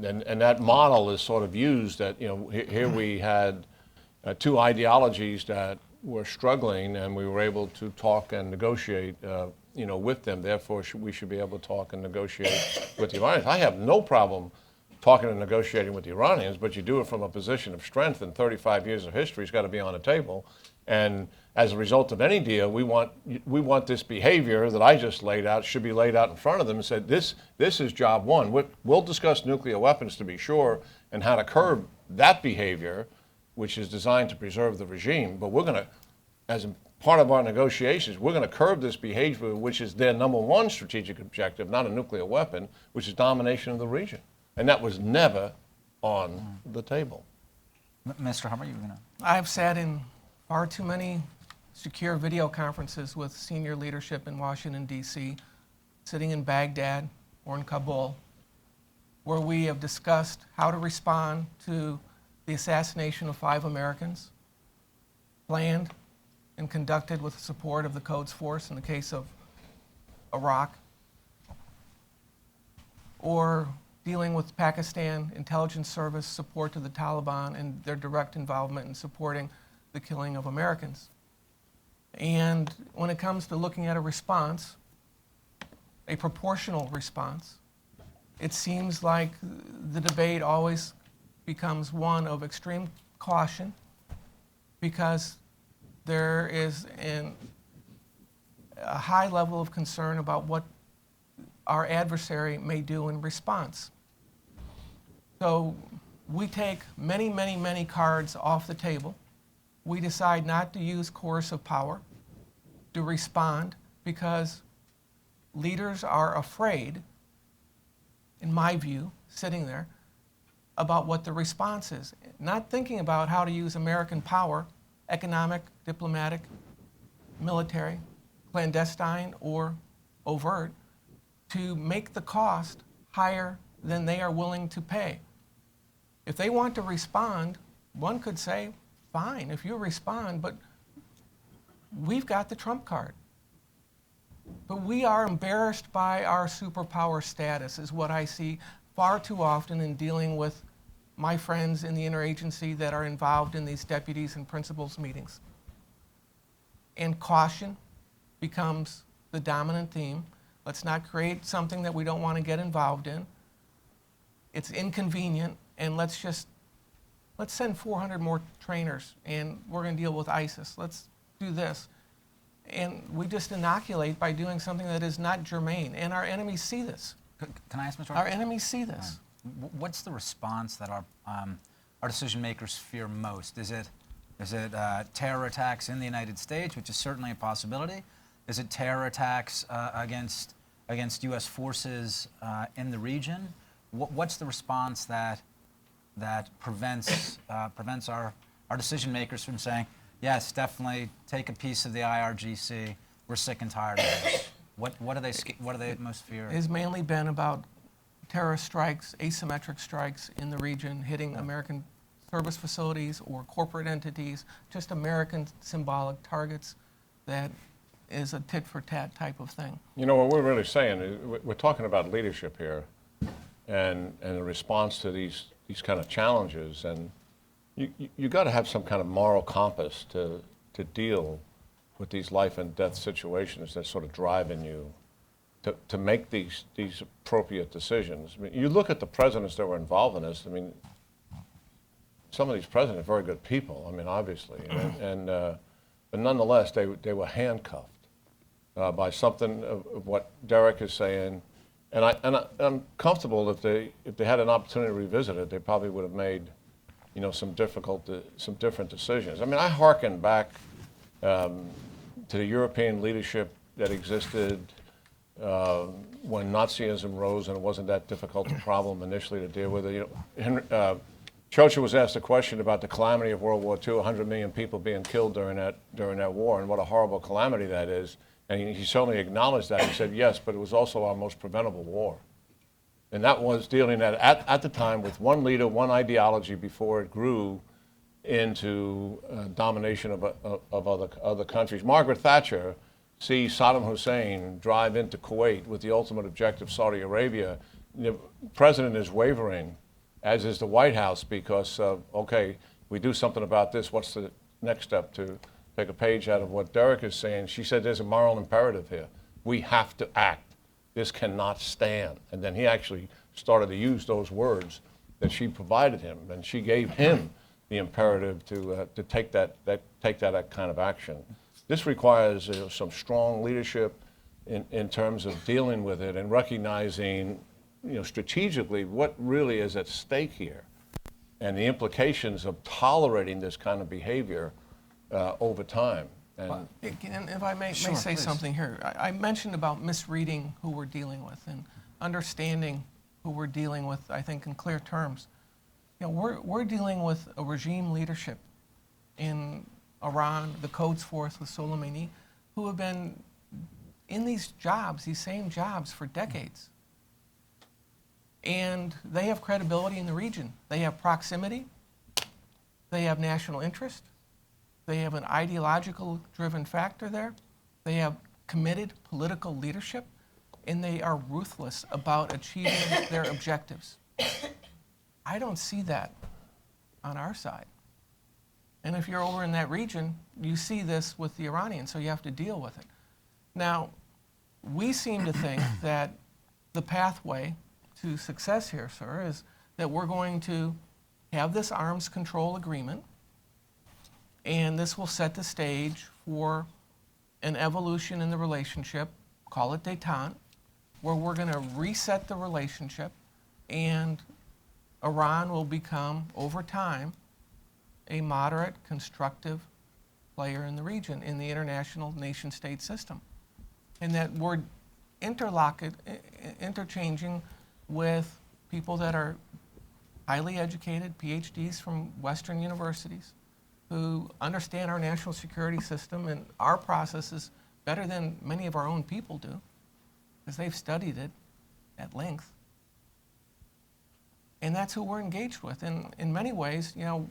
And that model is sort of used that, here we had two ideologies that were struggling, and we were able to talk and negotiate, with them. Therefore, we should be able to talk and negotiate with the Iranians. I have no problem talking and negotiating with the Iranians, but you do it from a position of strength, and 35 years of history has got to be on the table. And as a result of any deal, we want this behavior that I just laid out should be laid out in front of them and said, this is job one. We'll discuss nuclear weapons to be sure and how to curb that behavior, which is designed to preserve the regime. But we're going to, as part of our negotiations, we're going to curb this behavior, which is their number one strategic objective, not a nuclear weapon, which is domination of the region. And that was never on the table. Mr. Harvey, you were going to? I've sat in far too many secure video conferences with senior leadership in Washington, D.C., sitting in Baghdad or in Kabul, where we have discussed how to respond to the assassination of 5 Americans, planned and conducted with the support of the Quds Force in the case of Iraq, or dealing with Pakistan intelligence service support to the Taliban and their direct involvement in supporting the killing of Americans. And when it comes to looking at a response, a proportional response, it seems like the debate always becomes one of extreme caution, because there is a high level of concern about what our adversary may do in response. So we take many, many, many cards off the table. We decide not to use coercive power to respond because leaders are afraid, in my view, sitting there, about what the response is. Not thinking about how to use American power, economic, diplomatic, military, clandestine, or overt, to make the cost higher than they are willing to pay. If they want to respond, one could say, fine, if you respond, but we've got the trump card. But we are embarrassed by our superpower status, is what I see far too often in dealing with my friends in the interagency that are involved in these deputies and principals meetings. And caution becomes the dominant theme. Let's not create something that we don't want to get involved in. it's inconvenient, and let's send 400 more trainers, and we're going to deal with ISIS. Let's do this. And we just inoculate by doing something that is not germane, and our enemies see this. Can I ask, Mr. Our enemies see this. What's the response that our decision makers fear most? Is it terror attacks in the United States, which is certainly a possibility? Is it terror attacks against U.S. forces in the region? What's the response that prevents our decision makers from saying, yes, definitely take a piece of the IRGC. We're sick and tired of this. What do they most fear? It has mainly been about terrorist strikes, asymmetric strikes in the region, hitting American service facilities or corporate entities, just American symbolic targets. That is a tit-for-tat type of thing. You know, what we're really saying is we're talking about leadership here and a response to these kind of challenges. And you got to have some kind of moral compass to deal with these life and death situations that sort of driving you to make these appropriate decisions. I mean, you look at the presidents that were involved in this. I mean, some of these presidents are very good people. I mean, obviously, but nonetheless, they were handcuffed by something of what Derek is saying. And I'm comfortable if they had an opportunity to revisit it, they probably would have made, you know, some different decisions. I mean, I hearken back to the European leadership that existed when Nazism rose, and it wasn't that difficult a problem initially to deal with it. You know, Churchill was asked a question about the calamity of World War II, 100 million people being killed during that war, and what a horrible calamity that is. And he certainly acknowledged that. He said, yes, but it was also our most preventable war. And that was dealing at the time with one leader, one ideology before it grew into domination of other countries. Margaret Thatcher sees Saddam Hussein drive into Kuwait with the ultimate objective, Saudi Arabia. The president is wavering, as is the White House, because okay, we do something about this. What's the next step? To take a page out of what Derek is saying, she said there's a moral imperative here. We have to act. This cannot stand. And then he actually started to use those words that she provided him, and she gave him the imperative to take that kind of action. This requires some strong leadership in terms of dealing with it and recognizing, you know, strategically what really is at stake here and the implications of tolerating this kind of behavior over time. And if I may Sure, say please. something here, I mentioned about misreading who we're dealing with and understanding who we're dealing with, I think, in clear terms. You know, we're dealing with a regime leadership in Iran, the Quds Force with Soleimani, who have been in these same jobs for decades. And they have credibility in the region. They have proximity. They have national interest. They have an ideological driven factor there. They have committed political leadership, and they are ruthless about achieving their objectives. I don't see that on our side. And if you're over in that region, you see this with the Iranians, so you have to deal with it. Now, we seem to think that the pathway to success here, sir, is that we're going to have this arms control agreement, and this will set the stage for an evolution in the relationship, call it détente, where we're going to reset the relationship, and Iran will become, over time, a moderate, constructive player in the region, in the international nation-state system. And that we're interchanging with people that are highly educated, PhDs from Western universities, who understand our national security system and our processes better than many of our own people do, because they've studied it at length. And that's who we're engaged with. And in many ways, you know,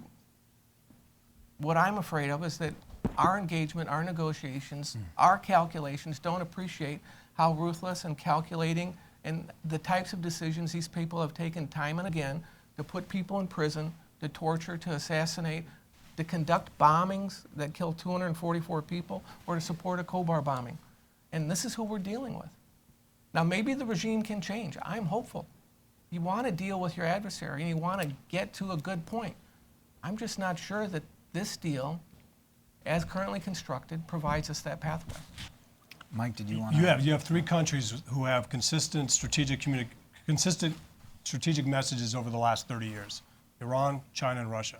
what I'm afraid of is that our engagement, our negotiations, our calculations don't appreciate how ruthless and calculating and the types of decisions these people have taken time and again to put people in prison, to torture, to assassinate, to conduct bombings that kill 244 people, or to support a Khobar bombing. And this is who we're dealing with. Now, maybe the regime can change. I'm hopeful. you want to deal with your adversary and you want to get to a good point. I'm just not sure that this deal, as currently constructed, provides us that pathway. Mike, did you want You to? have three countries who have consistent strategic messages over the last 30 years: Iran, China, and Russia.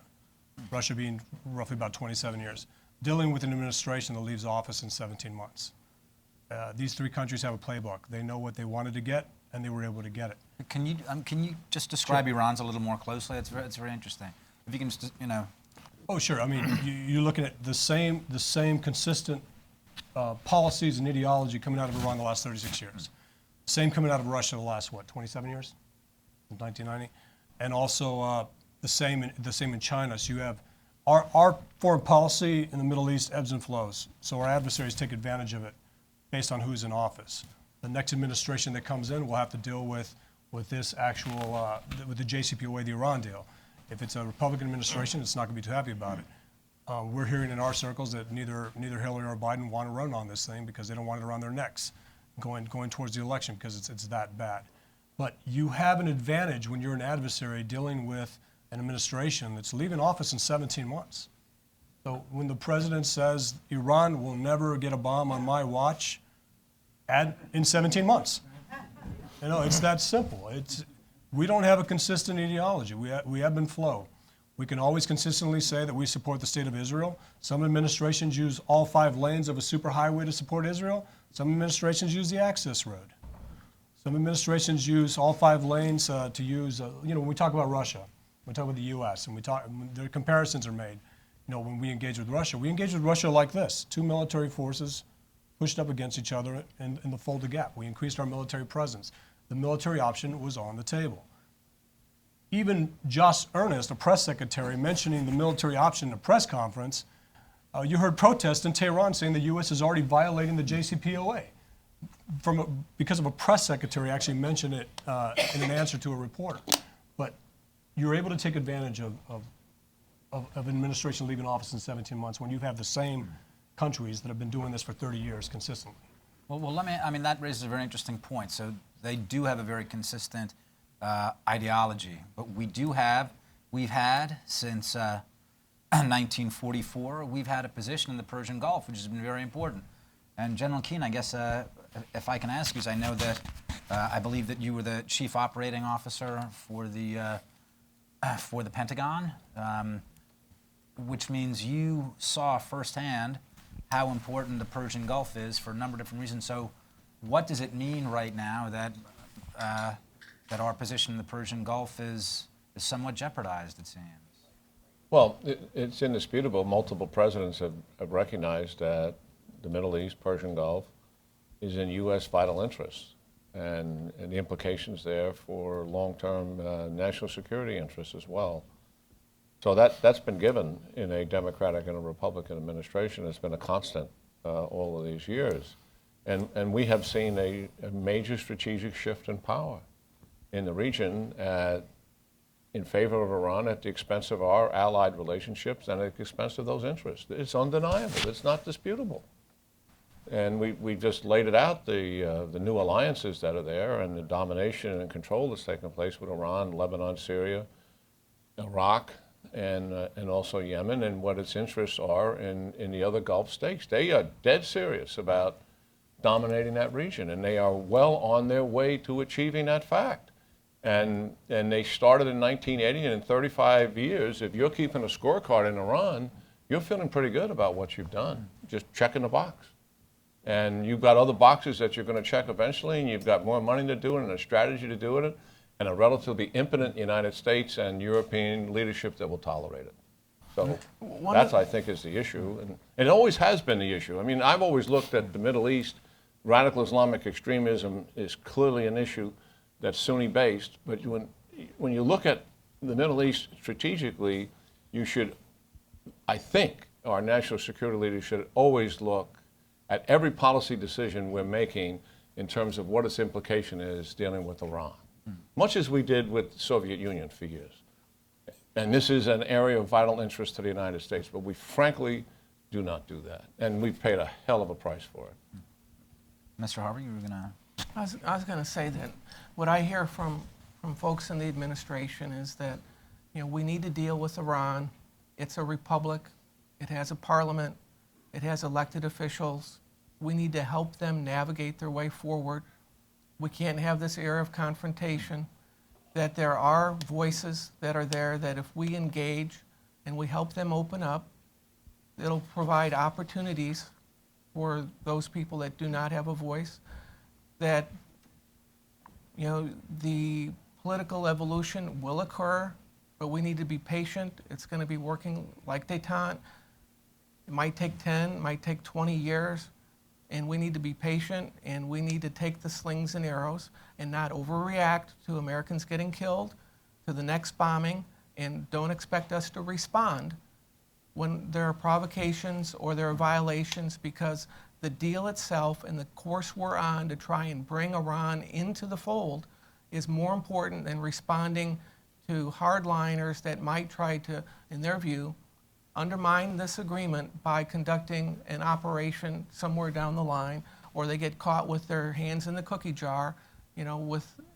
Russia being roughly about 27 years, dealing with an administration that leaves office in 17 months. These three countries have a playbook. They know what they wanted to get, and they were able to get it. Can you just describe Iran's a little more closely? It's very interesting. If you can just, Oh, sure. I mean, you're looking at the same consistent policies and ideology coming out of Iran the last 36 years. Same coming out of Russia the last, 27 years? Since 1990? And also the same in China. So you have our foreign policy in the Middle East ebbs and flows. So our adversaries take advantage of it based on who's in office. The next administration that comes in will have to deal with this actual, with the JCPOA, the Iran deal. If it's a Republican administration, it's not going to be too happy about it. We're hearing in our circles that neither Hillary or Biden want to run on this thing because they don't want it around their necks going towards the election because it's that bad. But you have an advantage when you're an adversary dealing with an administration that's leaving office in 17 months. So when the president says Iran will never get a bomb on my watch, in 17 months. It's that simple. We don't have a consistent ideology. We ebb and flow. We can always consistently say that we support the state of Israel. Some administrations use all 5 lanes of a superhighway to support Israel. Some administrations use the access road. Some administrations use all 5 lanes to use, when we talk about Russia, when we talk about the U.S., and the comparisons are made. When we engage with Russia, we engage with Russia like this: 2 military forces pushed up against each other in the Fulda Gap. We increased our military presence. The military option was on the table. Even Josh Earnest, a press secretary, mentioning the military option in a press conference, you heard protests in Tehran saying the U.S. is already violating the JCPOA because of a press secretary actually mentioned it in an answer to a reporter. But you're able to take advantage of an administration leaving office in 17 months when you have the same countries that have been doing this for 30 years consistently. Well, that raises a very interesting point. So they do have a very consistent ideology, but we've had since 1944, we've had a position in the Persian Gulf, which has been very important. And General Keane, I guess, if I can ask you, I know that I believe that you were the chief operating officer for the Pentagon, which means you saw firsthand how important the Persian Gulf is for a number of different reasons. So what does it mean right now that our position in the Persian Gulf is somewhat jeopardized, it seems? Well, it's indisputable. Multiple presidents have recognized that the Middle East, Persian Gulf, is in U.S. vital interests, and the implications there for long-term national security interests as well. So that's been given in a Democratic and a Republican administration. It's been a constant all of these years. And we have seen a major strategic shift in power in the region in favor of Iran at the expense of our allied relationships and at the expense of those interests. It's undeniable. It's not disputable. And we just laid it out, the new alliances that are there and the domination and control that's taking place with Iran, Lebanon, Syria, Iraq, and also Yemen, and what its interests are in the other Gulf states. They are dead serious about dominating that region, and they are well on their way to achieving that fact. And they started in 1980, and in 35 years, if you're keeping a scorecard in Iran, you're feeling pretty good about what you've done, just checking the box. And you've got other boxes that you're going to check eventually, and you've got more money to do it and a strategy to do it, and a relatively impotent United States and European leadership that will tolerate it. So that's, I think, is the issue. And it always has been the issue. I mean, I've always looked at the Middle East. Radical Islamic extremism is clearly an issue that's Sunni-based. But when you look at the Middle East strategically, you should, I think, our national security leaders should always look at every policy decision we're making in terms of what its implication is dealing with Iran, much as we did with the Soviet Union for years. And this is an area of vital interest to the United States, but we frankly do not do that. And we've paid a hell of a price for it. Mr. Harvey, you were going to... I was going to say that what I hear from from folks in the administration is that, we need to deal with Iran. It's a republic. It has a parliament. It has elected officials. We need to help them navigate their way forward. We can't have this era of confrontation, that there are voices that are there that if we engage and we help them open up, it'll provide opportunities for those people that do not have a voice, that the political evolution will occur, but we need to be patient. It's going to be working like détente. It might take 10, it might take 20 years, and we need to be patient, and we need to take the slings and arrows and not overreact to Americans getting killed, to the next bombing, and don't expect us to respond when there are provocations or there are violations, because the deal itself and the course we're on to try and bring Iran into the fold is more important than responding to hardliners that might try to, in their view, undermine this agreement by conducting an operation somewhere down the line, or they get caught with their hands in the cookie jar,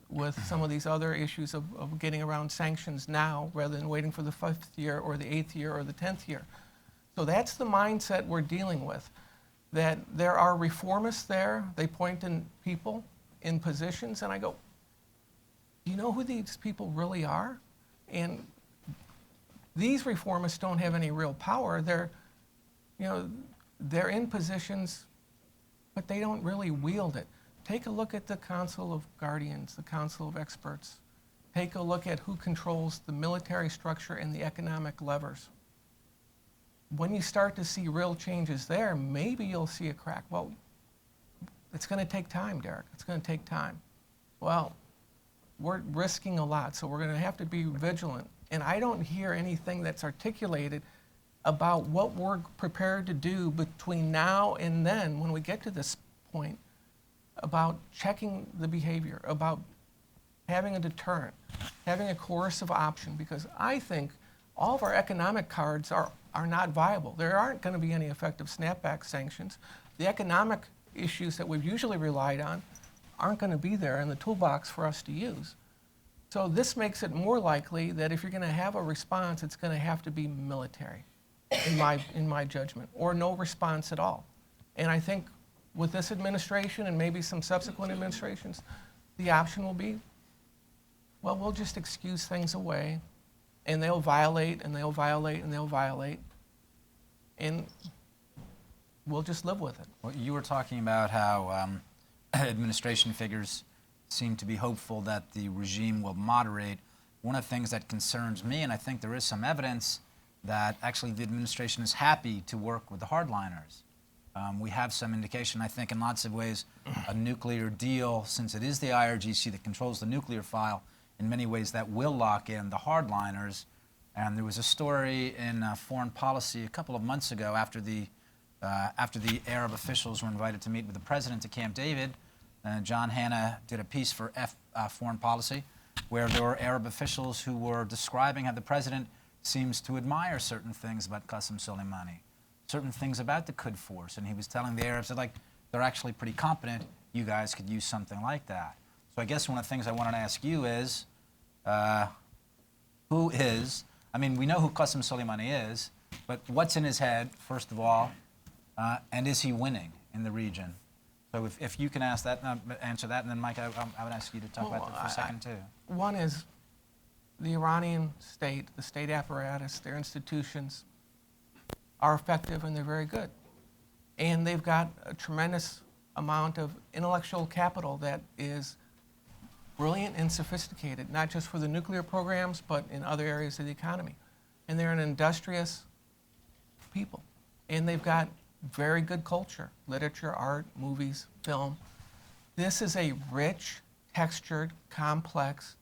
with some of these other issues of getting around sanctions now rather than waiting for the 5th year or the 8th year or the 10th year. So that's the mindset we're dealing with, that there are reformists there. They point in people in positions, and I go, do you know who these people really are? And these reformists don't have any real power. They're in positions, but they don't really wield it. Take a look at the Council of Guardians, the Council of Experts. Take a look at who controls the military structure and the economic levers. When you start to see real changes there, maybe you'll see a crack. Well, it's going to take time, Derek. It's going to take time. Well, we're risking a lot, so we're going to have to be vigilant. And I don't hear anything that's articulated about what we're prepared to do between now and then when we get to this point, about checking the behavior, about having a deterrent, having a coercive option, because I think all of our economic cards are not viable. There aren't going to be any effective snapback sanctions. The economic issues that we've usually relied on aren't going to be there in the toolbox for us to use. So this makes it more likely that if you're going to have a response, it's going to have to be military, in my judgment, or no response at all. And I think with this administration and maybe some subsequent administrations, the option will be, well, we'll just excuse things away, and they'll violate, and they'll violate, and they'll violate, and we'll just live with it. Well, you were talking about how administration figures seem to be hopeful that the regime will moderate. One of the things that concerns me, and I think there is some evidence, that actually the administration is happy to work with the hardliners. We have some indication, I think, in lots of ways, a nuclear deal, since it is the IRGC that controls the nuclear file, in many ways that will lock in the hardliners. And there was a story in Foreign Policy a couple of months ago after the Arab officials were invited to meet with the president to Camp David. John Hanna did a piece for Foreign Policy where there were Arab officials who were describing how the president seems to admire certain things about Qassem Suleimani, certain things about the Quds Force, and he was telling the Arabs that, like, they're actually pretty competent. You guys could use something like that. So I guess one of the things I wanted to ask you is, who is, I mean, we know who Qassem Suleimani is, but what's in his head, first of all, and is he winning in the region? So if you can answer that, and then Mike, I would ask you to talk about that for a second too. One is the Iranian state, the state apparatus, their institutions are effective and they're very good. And they've got a tremendous amount of intellectual capital that is brilliant and sophisticated, not just for the nuclear programs, but in other areas of the economy. And they're an industrious people. And they've got very good culture, literature, art, movies, film. This is a rich, textured, complex,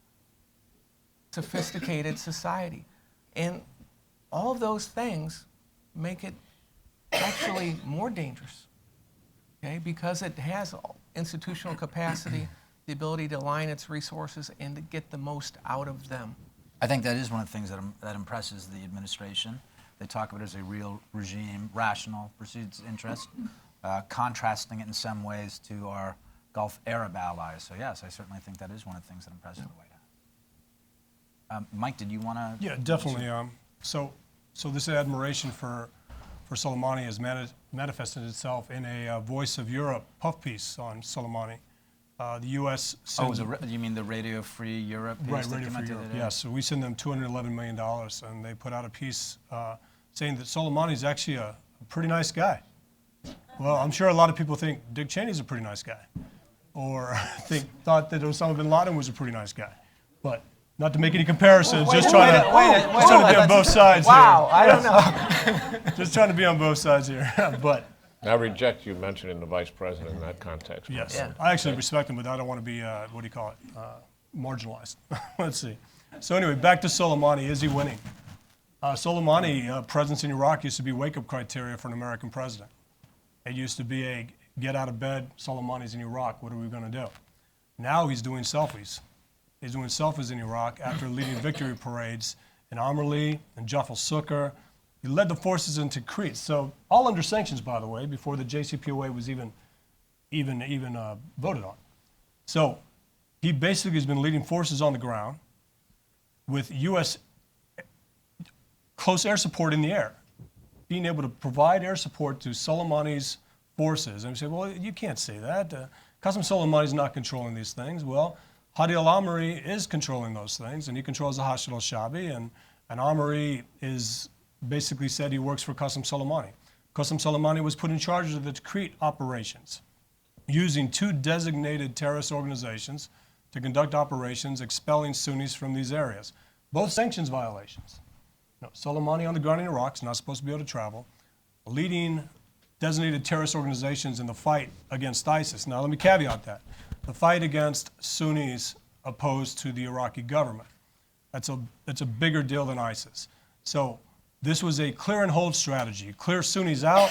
sophisticated society. And all of those things make it actually more dangerous, okay? Because it has institutional capacity, the ability to align its resources and to get the most out of them. I think that is one of the things that impresses the administration. They talk about it as a real regime, rational, pursues its interest, contrasting it in some ways to our Gulf Arab allies. So yes, I certainly think that is one of the things that impresses the White House. Mike, did you want to? Yeah, definitely. So this admiration for Soleimani has manifested itself in a Voice of Europe puff piece on Soleimani. The U.S. sends You mean the Radio Free Europe piece? right, that Radio came out Free the other Europe. day? Yes, so we send them $211 million, and they put out a piece saying that Soleimani is actually a pretty nice guy. Well, I'm sure a lot of people think Dick Cheney's a pretty nice guy, or thought that Osama bin Laden was a pretty nice guy, but. Not to make any comparisons, just trying to be on both sides here. Wow, I don't know. Just trying to be on both sides here. But I reject you mentioning the vice president in that context. yes, Yeah. I actually respect him, but I don't want to be, marginalized. Let's see. So anyway, back to Soleimani. Is he winning? Soleimani, presence in Iraq used to be wake-up criteria for an American president. It used to be a get out of bed, Soleimani's in Iraq, what are we going to do? Now he's doing selfies. He's doing selfies in Iraq after leading victory parades in Amerli and Jaffa al-Suqar. He led the forces into Crete. So all under sanctions, by the way, before the JCPOA was even voted on. So he basically has been leading forces on the ground with U.S. close air support in the air, being able to provide air support to Soleimani's forces. And we say, well, you can't say that. Qassem Suleimani is not controlling these things. Well, Hadi al-Amri is controlling those things, and he controls the Hashd al-Shabi, and Amri is basically said he works for Qassem Suleimani. Qassem Suleimani was put in charge of the Crete operations, using 2 designated terrorist organizations to conduct operations expelling Sunnis from these areas. Both sanctions violations. No, Soleimani on the ground in Iraq is not supposed to be able to travel, leading designated terrorist organizations in the fight against ISIS. Now, let me caveat that. The fight against Sunnis opposed to the Iraqi government. That's a bigger deal than ISIS. So this was a clear and hold strategy. Clear Sunnis out,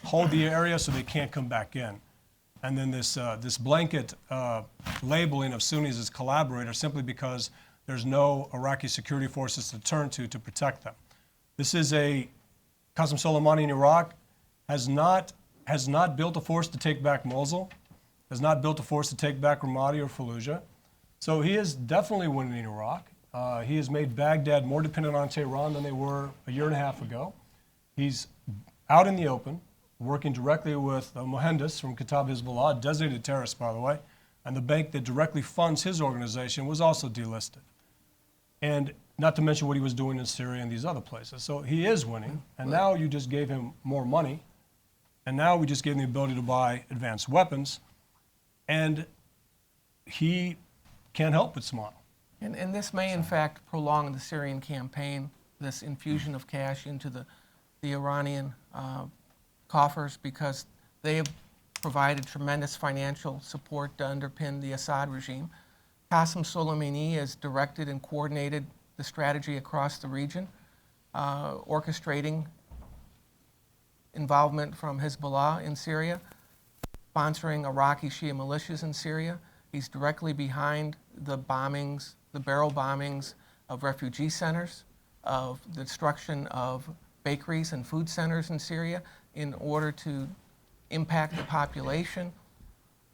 hold the area so they can't come back in. And then this blanket labeling of Sunnis as collaborators simply because there's no Iraqi security forces to turn to protect them. This is Qassem Soleimani in Iraq has not built a force to take back Mosul, has not built a force to take back Ramadi or Fallujah. So he is definitely winning in Iraq. He has made Baghdad more dependent on Tehran than they were a year and a half ago. He's out in the open, working directly with Mohandas from Kataib Hezbollah, a designated terrorist, by the way, and the bank that directly funds his organization was also delisted. And not to mention what he was doing in Syria and these other places. So he is winning, and now you just gave him more money, and now we just gave him the ability to buy advanced weapons, and he can't help but smile. And this may, in fact, prolong the Syrian campaign, this infusion of cash into the Iranian coffers, because they have provided tremendous financial support to underpin the Assad regime. Qassem Soleimani has directed and coordinated the strategy across the region, orchestrating involvement from Hezbollah in Syria, sponsoring Iraqi Shia militias in Syria. He's directly behind the bombings, the barrel bombings of refugee centers, of the destruction of bakeries and food centers in Syria in order to impact the population.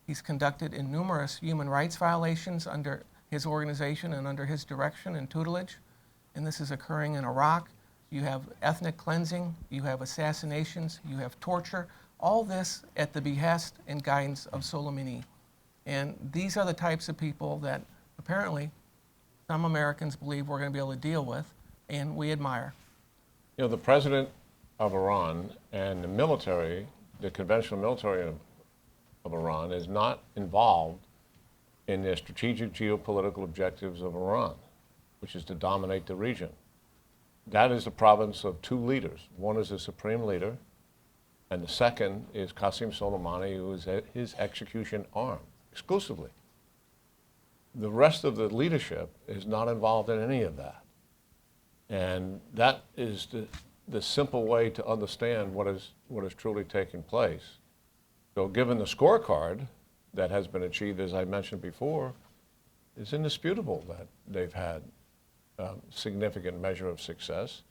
He's conducted in numerous human rights violations under his organization and under his direction and tutelage. And this is occurring in Iraq. You have ethnic cleansing, you have assassinations, you have torture, all this at the behest and guidance of Soleimani. And these are the types of people that apparently some Americans believe we're going to be able to deal with, and we admire. You know, the president of Iran and the military, the conventional military of Iran, is not involved in the strategic geopolitical objectives of Iran, which is to dominate the region. That is the province of 2 leaders. One is the supreme leader, and the second is Qassem Soleimani, who is his execution arm, exclusively. The rest of the leadership is not involved in any of that. And that is the simple way to understand what is truly taking place. So given the scorecard that has been achieved, as I mentioned before, it's indisputable that they've had a significant measure of success,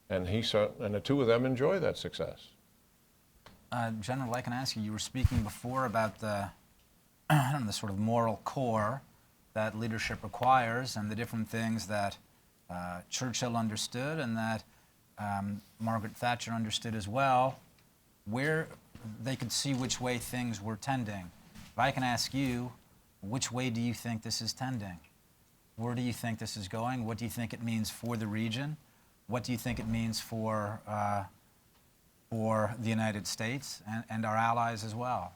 and the 2 of them enjoy that success. General, I can ask you, you were speaking before about the, I don't know, the sort of moral core that leadership requires and the different things that Churchill understood and that Margaret Thatcher understood as well, where they could see which way things were tending. If I can ask you, which way do you think this is tending? Where do you think this is going? What do you think it means for the region? What do you think it means for the United States and our allies as well?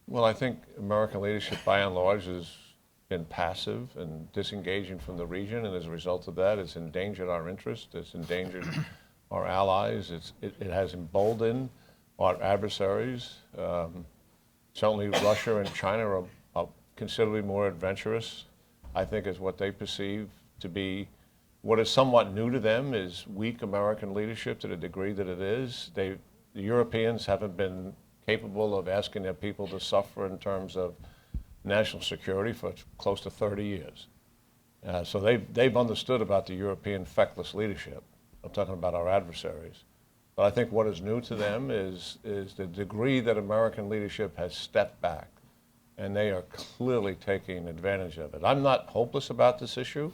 Well, I think American leadership, by and large, has been passive and disengaging from the region, and as a result of that, it's endangered our interests, it's endangered our allies, it has emboldened our adversaries. Certainly Russia and China are considerably more adventurous, I think, is what they perceive to be. What is somewhat new to them is weak American leadership to the degree that it is. The Europeans haven't been capable of asking their people to suffer in terms of national security for close to 30 years. So they've understood about the European feckless leadership. I'm talking about our adversaries. But I think what is new to them is the degree that American leadership has stepped back, and they are clearly taking advantage of it. I'm not hopeless about this issue,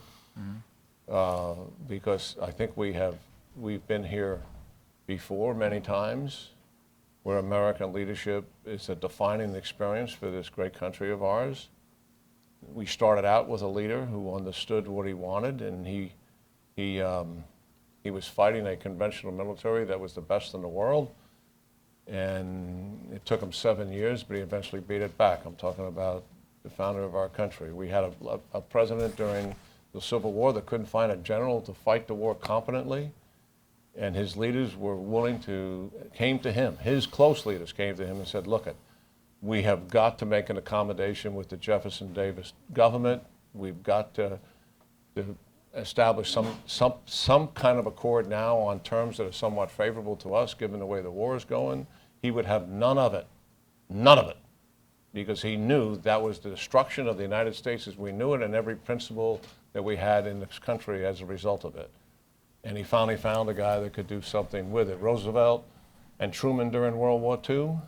because I think we've been here before many times, where American leadership is a defining experience for this great country of ours. We started out with a leader who understood what he wanted, and he was fighting a conventional military that was the best in the world, and it took him 7 years, but he eventually beat it back. I'm talking about the founder of our country. We had a president during the Civil War that couldn't find a general to fight the war competently, and his leaders were came to him, his close leaders came to him and said, look, we have got to make an accommodation with the Jefferson-Davis government. We've got to establish some kind of accord now on terms that are somewhat favorable to us, given the way the war is going. He would have none of it, because he knew that was the destruction of the United States as we knew it and every principle that we had in this country as a result of it. And he finally found a guy that could do something with it. Roosevelt and Truman during World War II,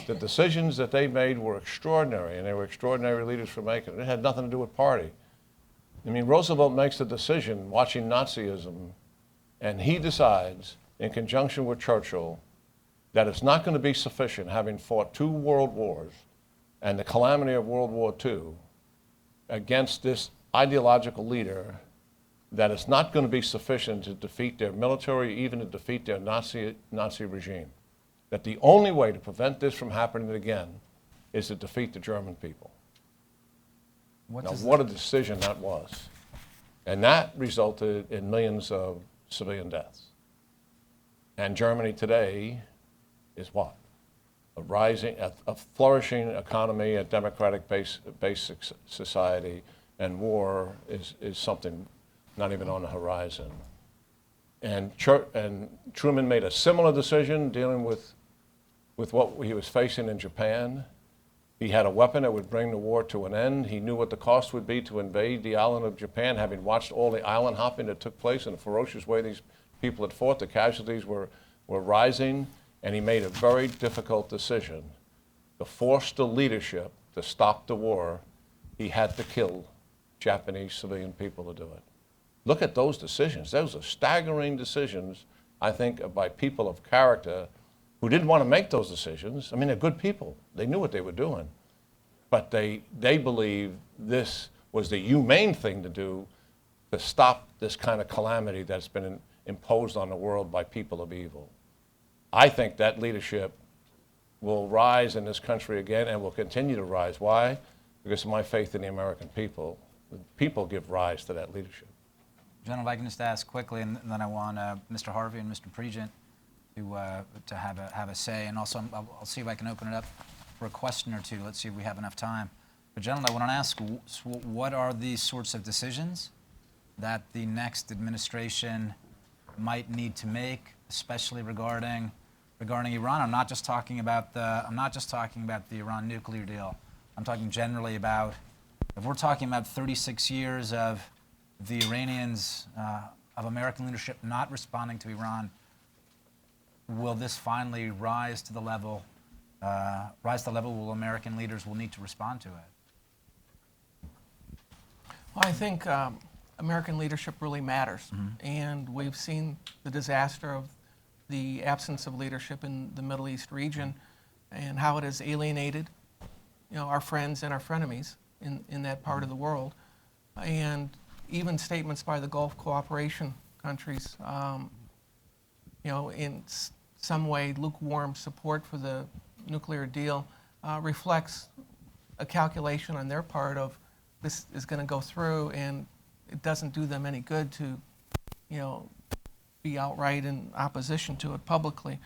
the decisions that they made were extraordinary, and they were extraordinary leaders for making it. It had nothing to do with party. I mean, Roosevelt makes the decision watching Nazism, and he decides, in conjunction with Churchill, that it's not going to be sufficient, having fought 2 world wars and the calamity of World War II, against this ideological leader, that it's not going to be sufficient to defeat their military, even to defeat their Nazi regime. That the only way to prevent this from happening again is to defeat the German people. What a decision that was. And that resulted in millions of civilian deaths. And Germany today is what? A flourishing economy, a democratic-based society, and war is something not even on the horizon. And Truman made a similar decision dealing with what he was facing in Japan. He had a weapon that would bring the war to an end. He knew what the cost would be to invade the island of Japan, having watched all the island hopping that took place in the ferocious way these people had fought. The casualties were rising, and he made a very difficult decision. To force the leadership to stop the war, he had to kill Japanese civilian people to do it. Look at those decisions. Those are staggering decisions, I think, by people of character who didn't want to make those decisions. I mean, they're good people. They knew what they were doing. But they believed this was the humane thing to do to stop this kind of calamity that's been imposed on the world by people of evil. I think that leadership will rise in this country again and will continue to rise. Why? Because of my faith in the American people. The people give rise to that leadership. Gentlemen, if I can just ask quickly, and then I want Mr. Harvey and Mr. Pregent to have a say, and also I'll see if I can open it up for a question or two. Let's see if we have enough time. But gentlemen, I want to ask, what are these sorts of decisions that the next administration might need to make, especially regarding Iran? I'm not just talking about the Iran nuclear deal. I'm talking generally about, if we're talking about 36 years of the Iranians, of American leadership not responding to Iran, will this finally rise to the level where American leaders will need to respond to it? Well, I think American leadership really matters. And we've seen the disaster of the absence of leadership in the Middle East region and how it has alienated, our friends and our frenemies in that part of the world. And even statements by the Gulf cooperation countries, in some way lukewarm support for the nuclear deal reflects a calculation on their part of this is going to go through, and it doesn't do them any good to, be outright in opposition to it publicly.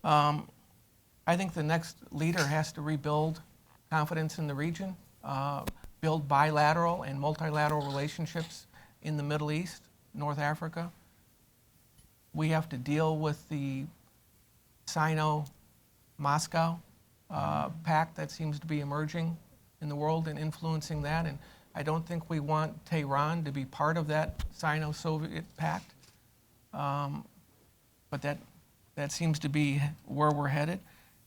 I think the next leader has to rebuild confidence in the region, build bilateral and multilateral relationships in the Middle East, North Africa. We have to deal with the Sino-Moscow pact that seems to be emerging in the world and influencing that. And I don't think we want Tehran to be part of that Sino-Soviet pact. But that seems to be where we're headed.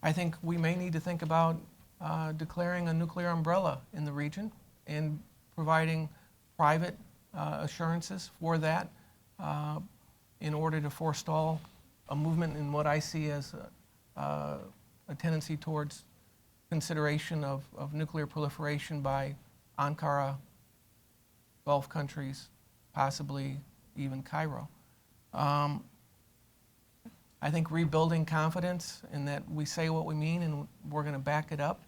I think we may need to think about declaring a nuclear umbrella in the region and providing private assurances for that in order to forestall a movement in what I see as a tendency towards consideration of nuclear proliferation by Ankara, Gulf countries, possibly even Cairo. I think rebuilding confidence in that we say what we mean and we're going to back it up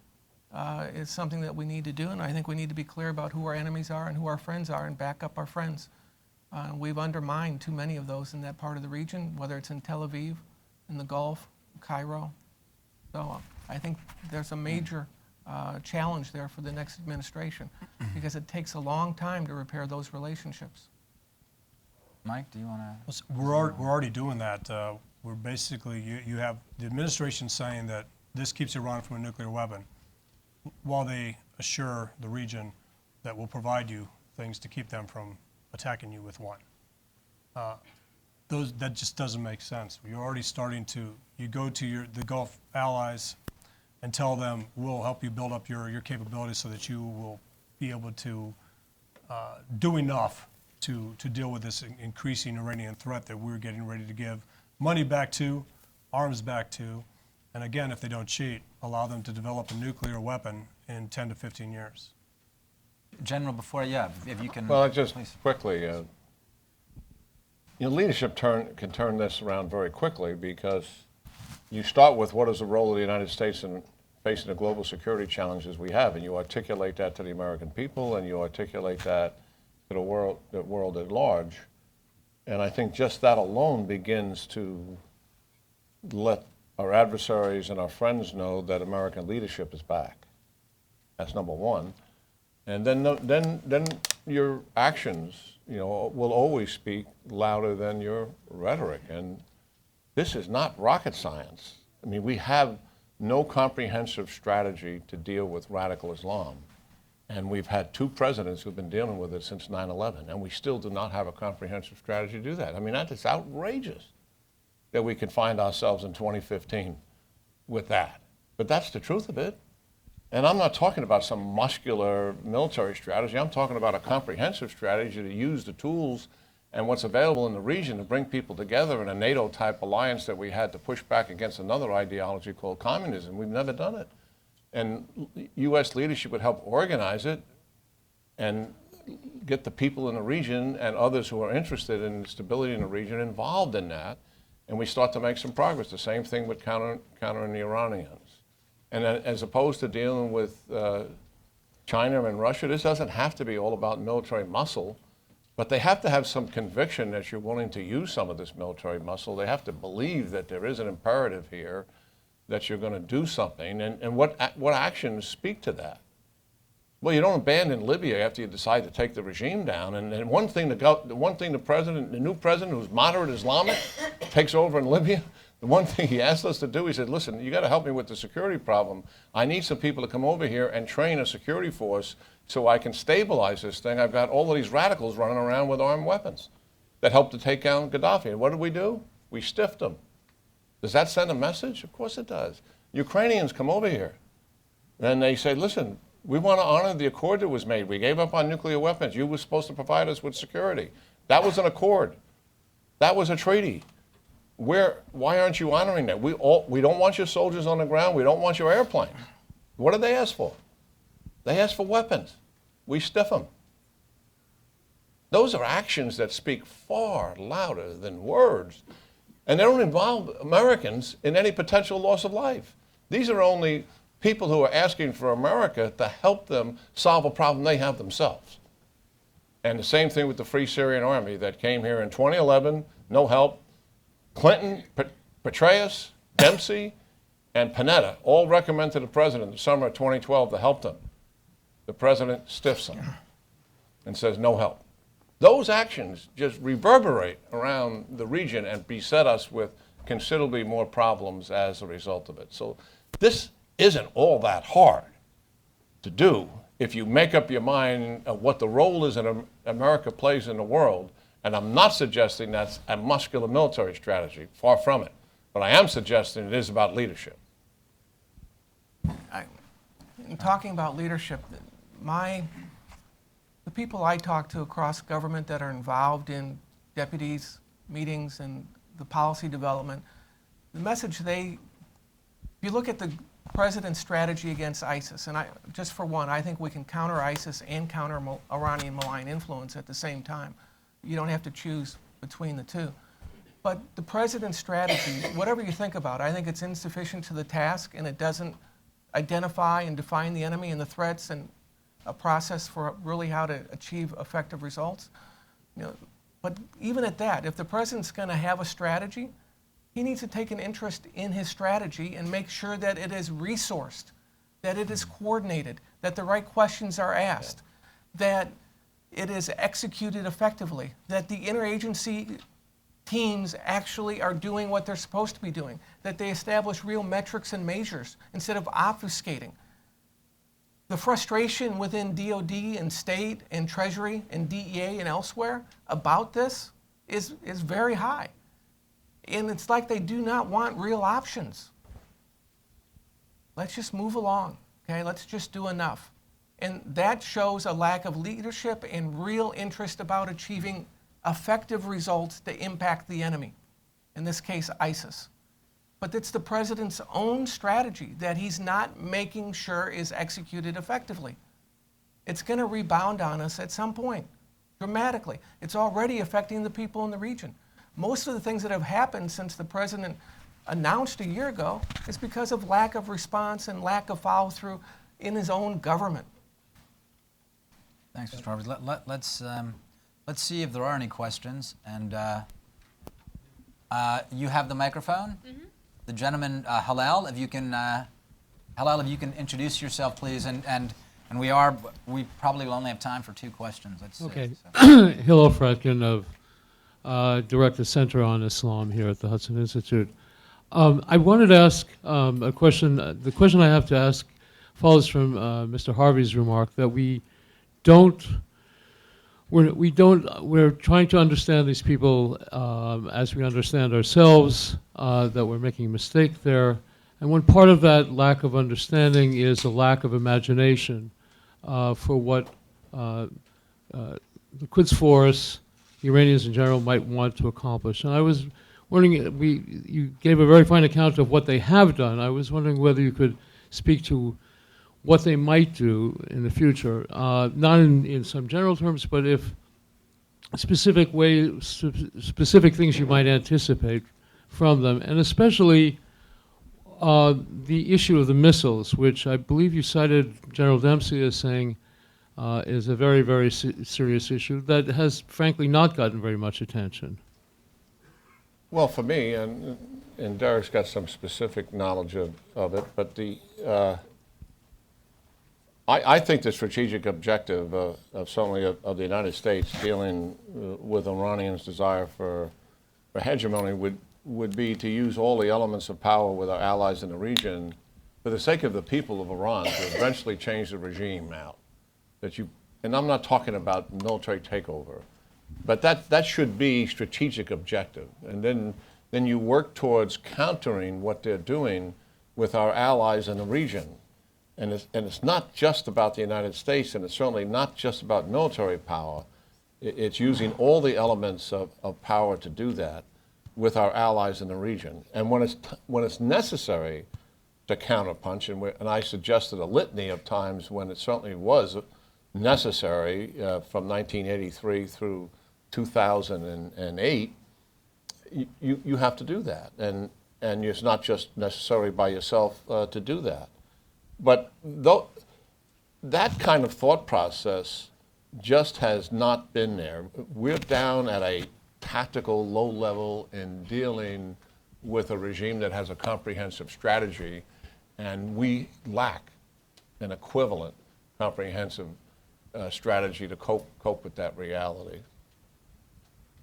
is something that we need to do, and I think we need to be clear about who our enemies are and who our friends are and back up our friends. We've undermined too many of those in that part of the region, whether it's in Tel Aviv, in the Gulf, Cairo. So I think there's a major challenge there for the next administration because it takes a long time to repair those relationships. Mike, do you want to? We're already doing that. We're basically, you have the administration saying that this keeps Iran from a nuclear weapon, while they assure the region that we'll provide you things to keep them from attacking you with one. That just doesn't make sense. You're already starting to, you go to the Gulf allies and tell them, we'll help you build up your capabilities so that you will be able to do enough to deal with this increasing Iranian threat that we're getting ready to give money back to, arms back to, and again, if they don't cheat, allow them to develop a nuclear weapon in 10 to 15 years. General, before, if you can. Well, just please. quickly, leadership can turn this around very quickly because you start with what is the role of the United States in facing the global security challenges we have, and you articulate that to the American people, and you articulate that to the world at large. And I think just that alone begins to let our adversaries and our friends know that American leadership is back. That's number one. And then your actions, will always speak louder than your rhetoric. And this is not rocket science. I mean, we have no comprehensive strategy to deal with radical Islam. And we've had two presidents who've been dealing with it since 9/11, and we still do not have a comprehensive strategy to do that. I mean, that is outrageous that we could find ourselves in 2015 with that. But that's the truth of it. And I'm not talking about some muscular military strategy. I'm talking about a comprehensive strategy to use the tools and what's available in the region to bring people together in a NATO-type alliance that we had to push back against another ideology called communism. We've never done it. And U.S. leadership would help organize it and get the people in the region and others who are interested in stability in the region involved in that. And we start to make some progress. The same thing with countering the Iranians. And as opposed to dealing with China and Russia, this doesn't have to be all about military muscle, but they have to have some conviction that you're willing to use some of this military muscle. They have to believe that there is an imperative here, that you're going to do something. And what actions speak to that? Well, you don't abandon Libya after you decide to take the regime down. And one thing the new president, who's moderate Islamic, takes over in Libya, the one thing he asked us to do, he said, listen, you got to help me with the security problem. I need some people to come over here and train a security force so I can stabilize this thing. I've got all of these radicals running around with armed weapons that help to take down Gaddafi. And what did we do? We stiffed them. Does that send a message? Of course it does. Ukrainians come over here and they say, listen, We want to honor the accord that was made. We gave up on nuclear weapons. You were supposed to provide us with security. That was an accord. That was a treaty. Why aren't you honoring that? We don't want your soldiers on the ground. We don't want your airplanes. What did they ask for? They asked for weapons. We stiff them. Those are actions that speak far louder than words. And they don't involve Americans in any potential loss of life. These are only people who are asking for America to help them solve a problem they have themselves. And the same thing with the Free Syrian Army that came here in 2011, no help. Clinton, Petraeus, Dempsey, and Panetta all recommend to the president in the summer of 2012 to help them. The president stiffs them and says no help. Those actions just reverberate around the region and beset us with considerably more problems as a result of it. So this isn't all that hard to do if you make up your mind of what the role is in America plays in the world. And I'm not suggesting that's a muscular military strategy, far from it. But I am suggesting it is about leadership. In talking about leadership, the people I talk to across government that are involved in deputies, meetings, and the policy development, the message if you look at the president's strategy against ISIS, and just for one, I think we can counter ISIS and counter Iranian malign influence at the same time. You don't have to choose between the two. But the president's strategy, whatever you think about, I think it's insufficient to the task, and it doesn't identify and define the enemy and the threats and a process for really how to achieve effective results. But even at that, if the president's going to have a strategy, he needs to take an interest in his strategy and make sure that it is resourced, that it is coordinated, that the right questions are asked, that it is executed effectively, that the interagency teams actually are doing what they're supposed to be doing, that they establish real metrics and measures instead of obfuscating. The frustration within DOD and state and Treasury and DEA and elsewhere about this is very high. And it's like they do not want real options. Let's just move along, okay? Let's just do enough. And that shows a lack of leadership and real interest about achieving effective results to impact the enemy, in this case, ISIS. But it's the president's own strategy that he's not making sure is executed effectively. It's going to rebound on us at some point, dramatically. It's already affecting the people in the region. Most of the things that have happened since the president announced a year ago is because of lack of response and lack of follow-through in his own government. Thanks, Mr. Harvey. Let's see if there are any questions. And you have the microphone. Mm-hmm. The gentleman, Halal, if you can introduce yourself, please. And we probably will only have time for 2 questions. Let's okay. See, so. Hillel Fredkin of Director Center on Islam here at the Hudson Institute. I wanted to ask a question. The question I have to ask follows from Mr. Harvey's remark that we're trying to understand these people as we understand ourselves, that we're making a mistake there. And one part of that lack of understanding is a lack of imagination for what the Quds Force, the Iranians in general, might want to accomplish. And I was wondering, you gave a very fine account of what they have done. I was wondering whether you could speak to what they might do in the future, not in some general terms, but if specific things you might anticipate from them, and especially the issue of the missiles, which I believe you cited General Dempsey as saying is a very, very serious issue that has frankly not gotten very much attention. Well, for me, and Derek's got some specific knowledge of it, but I think the strategic objective of certainly of the United States dealing with Iranians' desire for hegemony would be to use all the elements of power with our allies in the region for the sake of the people of Iran to eventually change the regime out. And I'm not talking about military takeover, but that should be strategic objective. And then you work towards countering what they're doing with our allies in the region. And it's not just about the United States, and it's certainly not just about military power. It's using all the elements of power to do that with our allies in the region. And when it's necessary to counterpunch, and I suggested a litany of times when it certainly was necessary from 1983 through 2008, you have to do that. And it's not just necessary by yourself to do that. But that kind of thought process just has not been there. We're down at a tactical low level in dealing with a regime that has a comprehensive strategy, and we lack an equivalent comprehensive strategy to cope with that reality.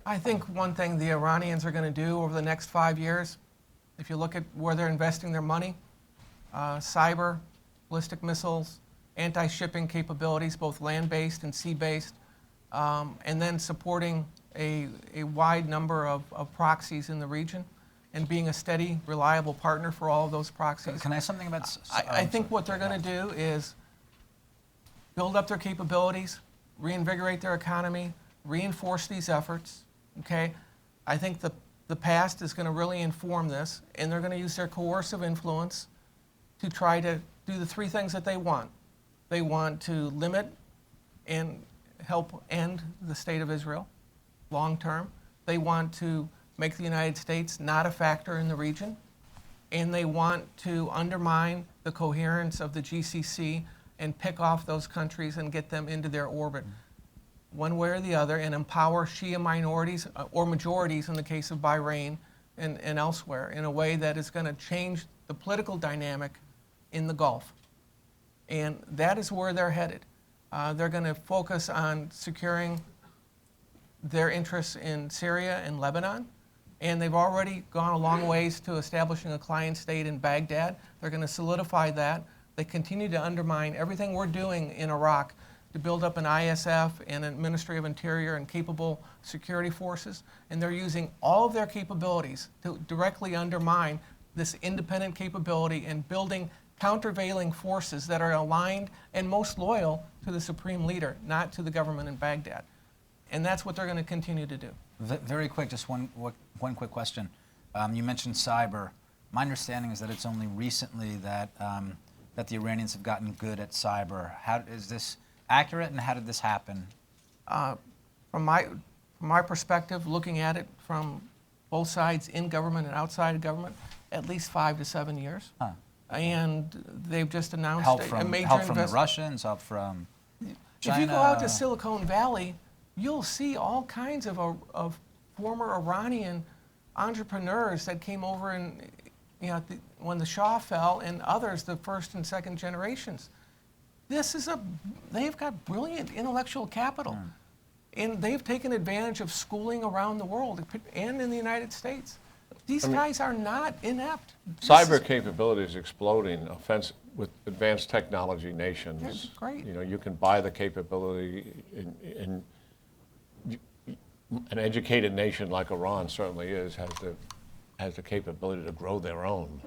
I think one thing the Iranians are going to do over the next 5 years, if you look at where they're investing their money, cyber, ballistic missiles, anti-shipping capabilities, both land-based and sea-based, and then supporting a wide number of proxies in the region and being a steady, reliable partner for all of those proxies. Can I ask something about? I think what they're going to do is build up their capabilities, reinvigorate their economy, reinforce these efforts. Okay, I think the past is going to really inform this, and they're going to use their coercive influence to try to do the three things that they want. They want to limit and help end the state of Israel long term. They want to make the United States not a factor in the region. And they want to undermine the coherence of the GCC and pick off those countries and get them into their orbit, one way or the other, and empower Shia minorities or majorities in the case of Bahrain and elsewhere in a way that is going to change the political dynamic in the Gulf. And that is where they're headed. They're going to focus on securing their interests in Syria and Lebanon. And they've already gone a long ways to establishing a client state in Baghdad. They're going to solidify that. They continue to undermine everything we're doing in Iraq to build up an ISF and a Ministry of Interior and capable security forces. And they're using all of their capabilities to directly undermine this independent capability and building countervailing forces that are aligned and most loyal to the supreme leader, not to the government in Baghdad. And that's what they're going to continue to do. Very quick, just one quick question. You mentioned cyber. My understanding is that it's only recently that that the Iranians have gotten good at cyber. How is this accurate, and how did this happen? From my perspective, looking at it from both sides, in government and outside of government, at least 5 to 7 years. Huh. And they've just announced Help a from major the investment. Russians, help from China. If you go out to Silicon Valley, you'll see all kinds of former Iranian entrepreneurs that came over and, when the Shah fell, and others, the first and second generations. They've got brilliant intellectual capital. And they've taken advantage of schooling around the world and in the United States. These guys are not inept. Cyber capability is exploding with advanced technology nations. That's great. You can buy the capability in an educated nation like Iran certainly has the capability to grow their own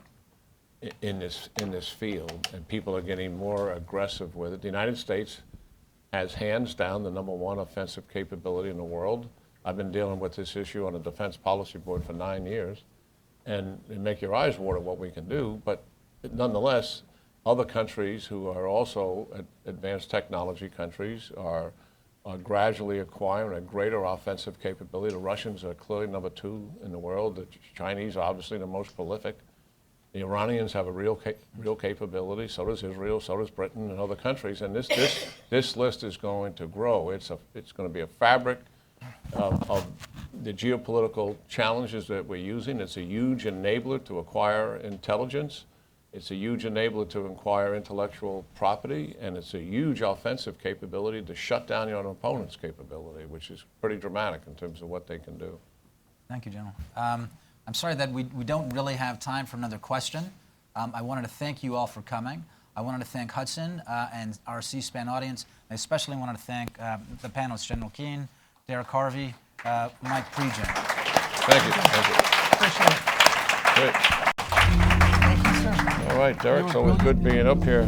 in this field, and people are getting more aggressive with it. The United States has hands down the #1 offensive capability in the world. I've been dealing with this issue on the Defense Policy Board for 9 years, and it make your eyes water what we can do. But nonetheless, other countries who are also advanced technology countries are gradually acquiring a greater offensive capability. The Russians are clearly #2 in the world. The Chinese are obviously the most prolific. The Iranians have a real capability. So does Israel. So does Britain and other countries. And this list is going to grow. It's going to be a fabric of the geopolitical challenges that we're using. It's a huge enabler to acquire intelligence. It's a huge enabler to acquire intellectual property, and it's a huge offensive capability to shut down your opponent's capability, which is pretty dramatic in terms of what they can do. Thank you, General. I'm sorry that we don't really have time for another question. I wanted to thank you all for coming. I wanted to thank Hudson and our C-SPAN audience. I especially wanted to thank the panelists, General Keane, Derek Harvey, Mike Pregent. Thank you. Thank you. Appreciate it. Great. Thank you, sir. All right, Derek, it's always good being up here.